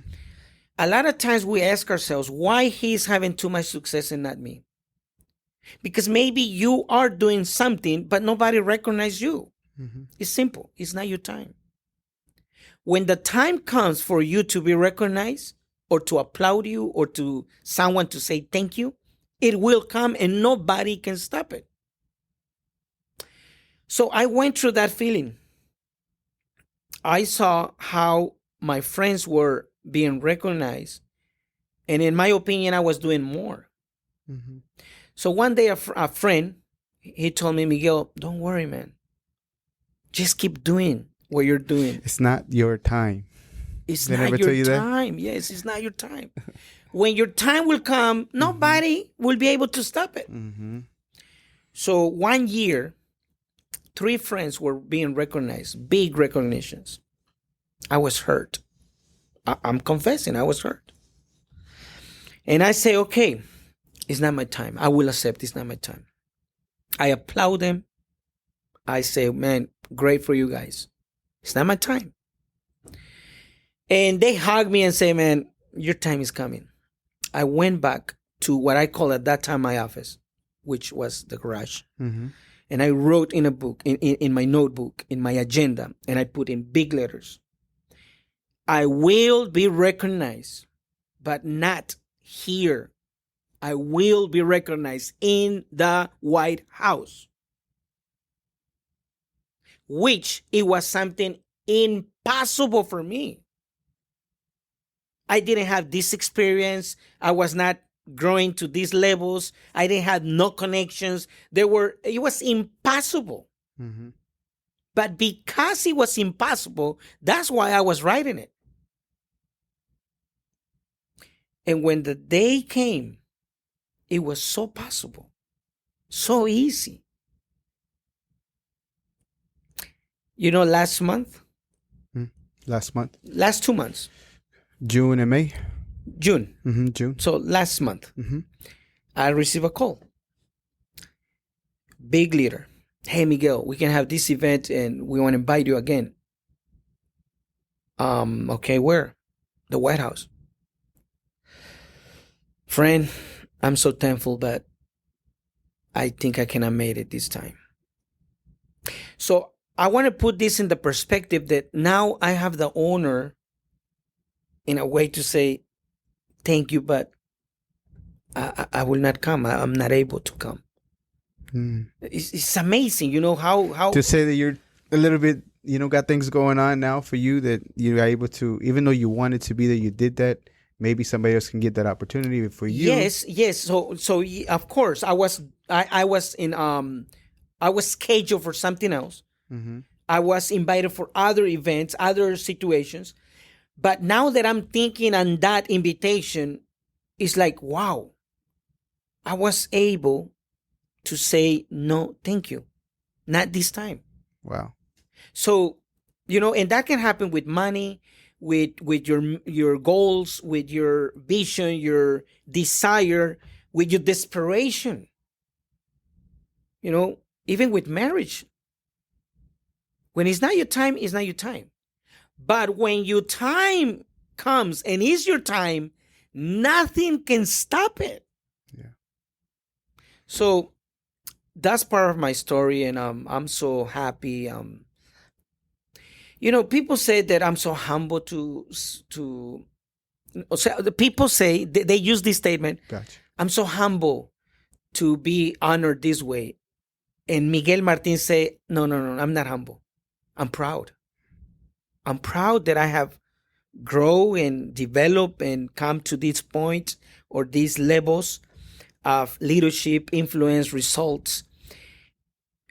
A lot of times we ask ourselves, why he's having too much success and not me? Because maybe you are doing something, but nobody recognizes you. Mm-hmm. It's simple. It's not your time. When the time comes for you to be recognized or to applaud you or to someone to say thank you, it will come and nobody can stop it. So I went through that feeling. I saw how my friends were being recognized. And in my opinion, I was doing more. Mm-hmm. So one day a friend, he told me, Miguel, don't worry, man. Just keep doing what you're doing. It's not your time. It's not your time. Yes, it's not your time. When your time will come, nobody will be able to stop it. Mm-hmm. So 1 year, 3 friends were being recognized, big recognitions. I was hurt. I'm confessing, I was hurt. And I say, okay, it's not my time. I will accept it's not my time. I applaud them. I say, man, great for you guys. It's not my time. And they hug me and say, man, your time is coming. I went back to what I call at that time my office, which was the garage. Mm-hmm. And I wrote in a book, in my notebook, in my agenda, and I put in big letters, I will be recognized, but not here. I will be recognized in the White House. Which it was something impossible for me. I didn't have this experience. I was not growing to these levels. I didn't have no connections. It was impossible. Mm-hmm. But because it was impossible, that's why I was writing it. And when the day came, it was so possible, so easy. Last month? Last 2 months. June and May? June. Mm-hmm, June. So last month, Mm-hmm. I received a call. Big leader. Hey, Miguel, we can have this event and we want to invite you again. Okay, where? The White House. Friend, I'm so thankful, but I think I cannot make it this time. So I want to put this in the perspective that now I have the honor in a way to say, thank you, but I will not come. I'm not able to come. Mm. It's amazing, how to say that you're a little bit, got things going on now for you that you're able to, even though you wanted to be there, you did that. Maybe somebody else can get that opportunity for you. Yes. So of course I was scheduled for something else. Mm-hmm. I was invited for other events, other situations. But now that I'm thinking on that invitation, it's like, wow, I was able to say, no, thank you. Not this time. Wow. So, and that can happen with money, with your goals, with your vision, your desire, with your desperation. Even with marriage. When it's not your time, it's not your time. But when your time comes and is your time, nothing can stop it. Yeah. So that's part of my story, and I'm so happy. People say that I'm so humble to. So the people say they use this statement. Gotcha. I'm so humble to be honored this way, and Miguel Martin say, no, I'm not humble. I'm proud. I'm proud that I have grown and developed and come to this point or these levels of leadership, influence, results,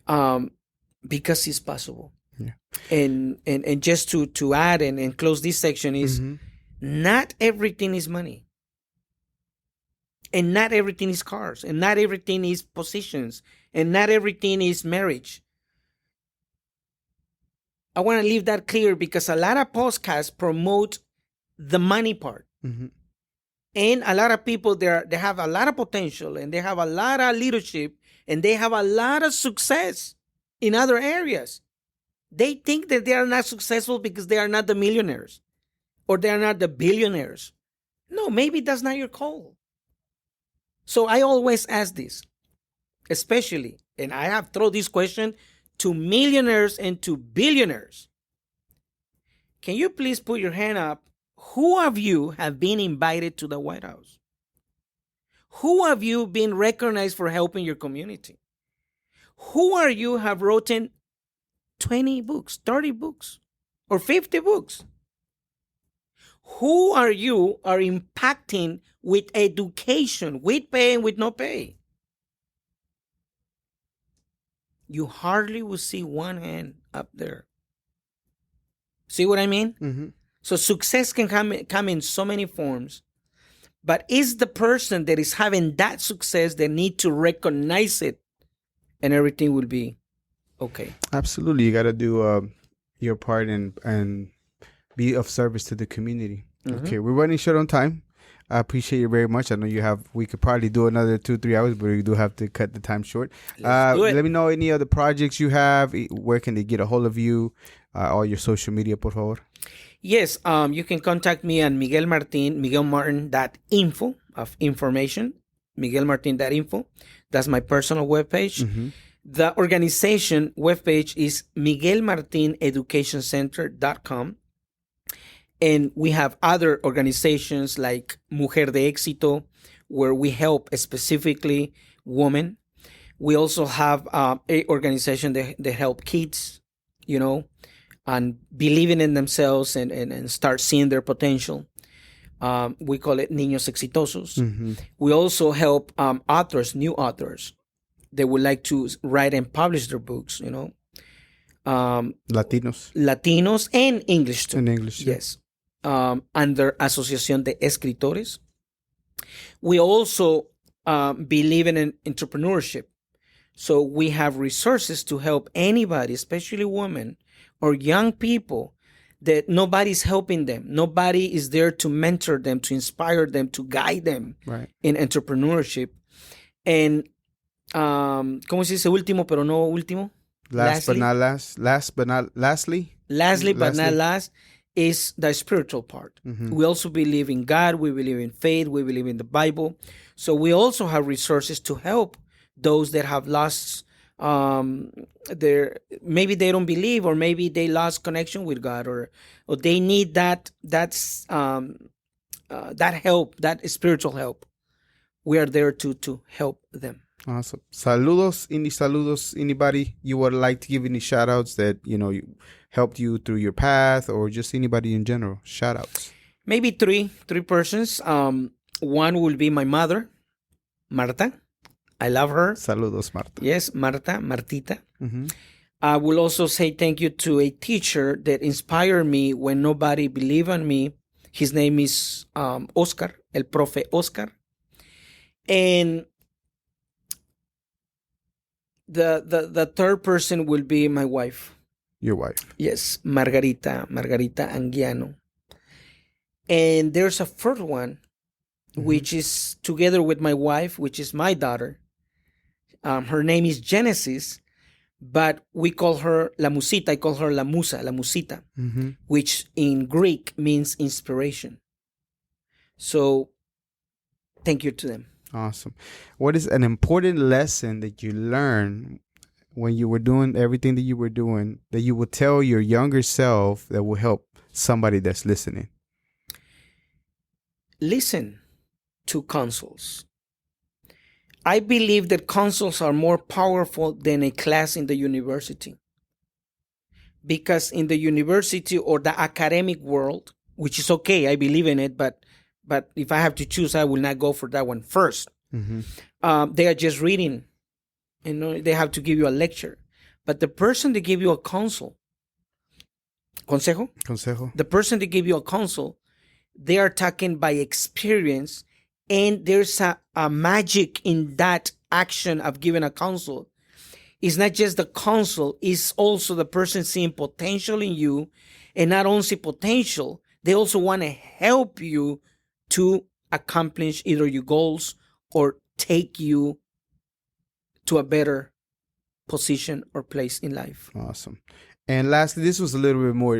because it's possible. Yeah. And just to add and close this section is, not everything is money. And not everything is cars. And not everything is positions. And not everything is marriage. I want to leave that clear because a lot of podcasts promote the money part. Mm-hmm. And a lot of people they have a lot of potential and they have a lot of leadership and they have a lot of success in other areas. They think that they are not successful because they are not the millionaires or they are not the billionaires. No, maybe that's not your call. So I always ask this, especially, and I have thrown this question to millionaires and to billionaires. Can you please put your hand up? Who of you have been invited to the White House? Who of you been recognized for helping your community? Who are you have written 20 books, 30 books, or 50 books? Who are you are impacting with education, with pay and with no pay? You hardly will see one hand up there. See what I mean? Mm-hmm. So success can come in so many forms, but it's the person that is having that success that need to recognize it, and everything will be okay. Absolutely, you got to do your part and be of service to the community. Mm-hmm. Okay, we're running short on time. I appreciate you very much. I know we could probably do another 2-3 hours, but we do have to cut the time short. Let's do it. Let me know any other projects you have. Where can they get a hold of you? All your social media, por favor. Yes, you can contact me on Miguel Martin.info of information, miguelmartin.info. That's my personal webpage. Mm-hmm. The organization webpage is miguelmartineducationcenter.com. And we have other organizations like Mujer de Éxito, where we help specifically women. We also have an organization that help kids, and believing in themselves and start seeing their potential. We call it Niños Exitosos. Mm-hmm. We also help authors, new authors, that would like to write and publish their books, Latinos and English too. In English, yeah. Yes. Under Asociación de Escritores. We also believe in entrepreneurship. So we have resources to help anybody, especially women or young people, that nobody's helping them. Nobody is there to mentor them, to inspire them, to guide them in entrepreneurship. And, ¿cómo se dice último, pero no último? Lastly but not last is the spiritual part. Mm-hmm. We also believe in God. We believe in faith. We believe in the Bible. So we also have resources to help those that have lost maybe they don't believe, or maybe they lost connection with God, or they need that help, that spiritual help. We are there to help them. Awesome. Saludos, anybody you would like to give any shout outs that helped you through your path, or just anybody in general? Shout outs. Maybe three persons. One will be my mother, Marta. I love her. Saludos, Marta. Yes, Martita. Mm-hmm. I will also say thank you to a teacher that inspired me when nobody believed in me. His name is Oscar, el profe Oscar. And the third person will be my wife. Your wife. Yes, Margarita Anguiano. And there's a fourth one, mm-hmm. which is together with my wife, which is my daughter. Her name is Genesis, but we call her La Musita. I call her La Musa, La Musita, mm-hmm. which in Greek means inspiration. So thank you to them. Awesome. What is an important lesson that you learned when you were doing everything that you were doing that you would tell your younger self that will help somebody that's listening? Listen to counsels. I believe that counsels are more powerful than a class in the university. Because in the university or the academic world, which is okay, I believe in it, but if I have to choose, I will not go for that one first. Mm-hmm. They are just reading. They have to give you a lecture. But the person that give you a consejo, the person that give you a counsel, they are talking by experience, and there's a magic in that action of giving a counsel. it's not just the counsel, it's also the person seeing potential in you, and not only potential, they also want to help you to accomplish either your goals or take you to a better position or place in life. Awesome. And lastly, this was a little bit more,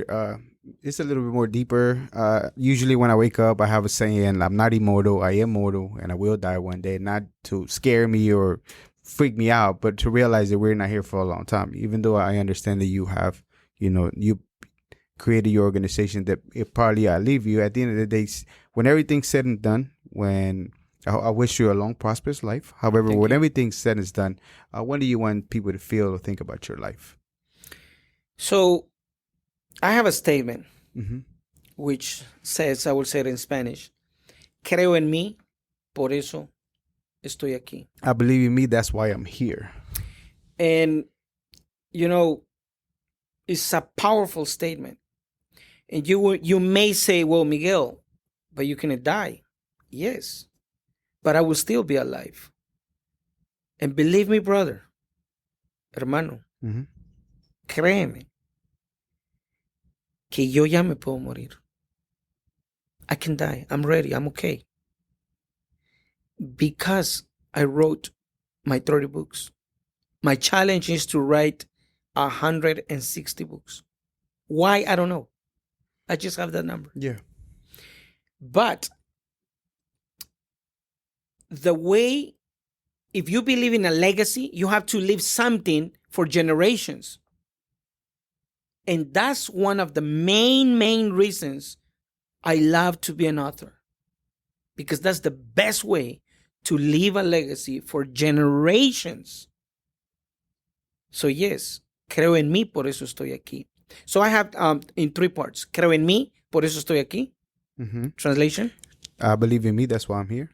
it's a little bit more deeper. Usually when I wake up, I have a saying, I'm not immortal, I am mortal, and I will die one day. Not to scare me or freak me out, but to realize that we're not here for a long time. Even though I understand that you have, you created your organization that it probably outlive you. At the end of the day, when everything's said and done, when I wish you a long, prosperous life. However, when everything's said and done, what do you want people to feel or think about your life? So I have a statement which says, I will say it in Spanish, creo en mí, por eso estoy aquí. I believe in me, that's why I'm here. And, it's a powerful statement. And you may say, well, Miguel, but you cannot die. Yes, but I will still be alive. And believe me, brother, hermano, créeme, que yo ya me puedo morir. I can die. I'm ready. I'm okay. Because I wrote my 30 books. My challenge is to write 160 books. Why? I don't know. I just have that number. Yeah. But the way, if you believe in a legacy, you have to leave something for generations. And that's one of the main reasons I love to be an author. Because that's the best way to leave a legacy for generations. So yes, creo en mí, por eso estoy aquí. So I have in 3 parts. Creo en mí, por eso estoy aquí. Translation. I believe in me, that's why I'm here.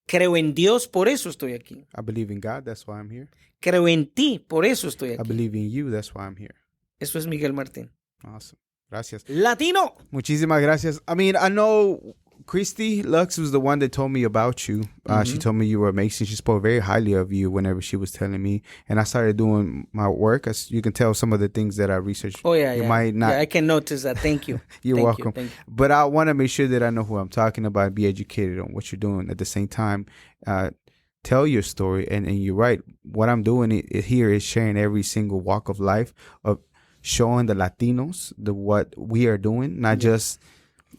Creo en Dios, por eso estoy aquí. I believe in God, that's why I'm here. Creo en ti, por eso estoy aquí. I believe in you, that's why I'm here. Eso es Miguel Martin. Awesome. Gracias. Latino. Muchísimas gracias. I mean, I know Christy Lux was the one that told me about you. She told me you were amazing. She spoke very highly of you whenever she was telling me. And I started doing my work. As you can tell, some of the things that I researched. Oh, yeah, you might not. Yeah, I can notice that. Thank you. You're welcome. Thank you. But I want to make sure that I know who I'm talking about and be educated on what you're doing. At the same time, tell your story. And you're right. What I'm doing here is sharing every single walk of life, of showing the Latinos what we are doing, not just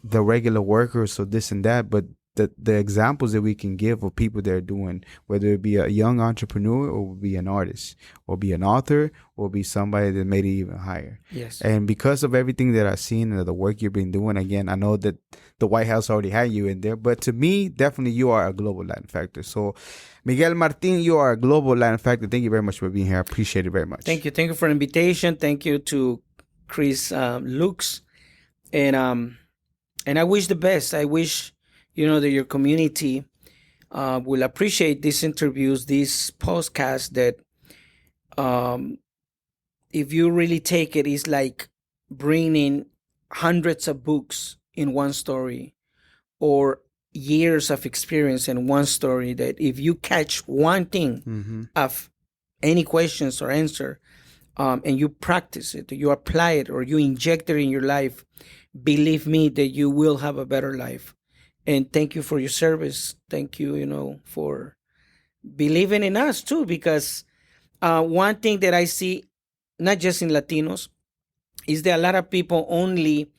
the regular workers or this and that, but the examples that we can give of people that are doing, whether it be a young entrepreneur or be an artist or be an author or be somebody that made it even higher. Yes. And because of everything that I've seen and the work you've been doing, again, I know that the White House already had you in there, but to me, definitely you are a global Latin factor. So Miguel Martin, you are a global Latin factor. Thank you very much for being here. I appreciate it very much. Thank you. Thank you for the invitation. Thank you to Chris Lux. And I wish the best. I wish, that your community will appreciate these interviews, these podcasts that if you really take it, it's like bringing hundreds of books in one story or years of experience in one story, that if you catch one thing of any questions or answer and you practice it, you apply it, or you inject it in your life, believe me that you will have a better life. And thank you for your service. Thank you, for believing in us too, because one thing that I see, not just in Latinos, is that a lot of people only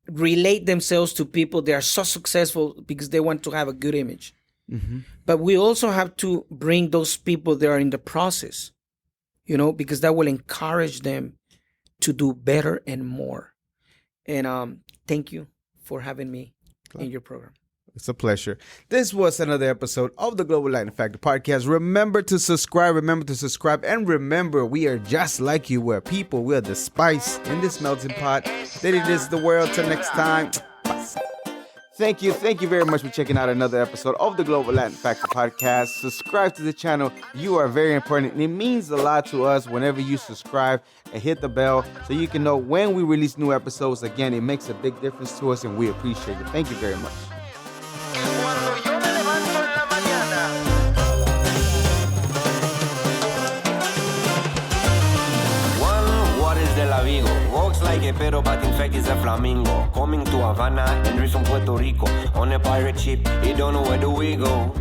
relate themselves to people that are so successful because they want to have a good image. But we also have to bring those people that are in the process, because that will encourage them to do better and more. And thank you for having me in your program. It's a pleasure. This was another episode of the Global Latin Factor Podcast. Remember to subscribe. And remember, we are just like you. We're people. We're the spice in this melting pot that it is the world. Till next time. Thank you very much for checking out another episode of the Global Latin Factor Podcast. Subscribe to the channel. You are very important, and it means a lot to us whenever you subscribe and hit the bell so you can know when we release new episodes. Again, it makes a big difference to us, and we appreciate it. Thank you very much. Folks like it, pero but in fact is a flamingo. Coming to Havana and from Puerto Rico. On a pirate ship, you don't know where do we go.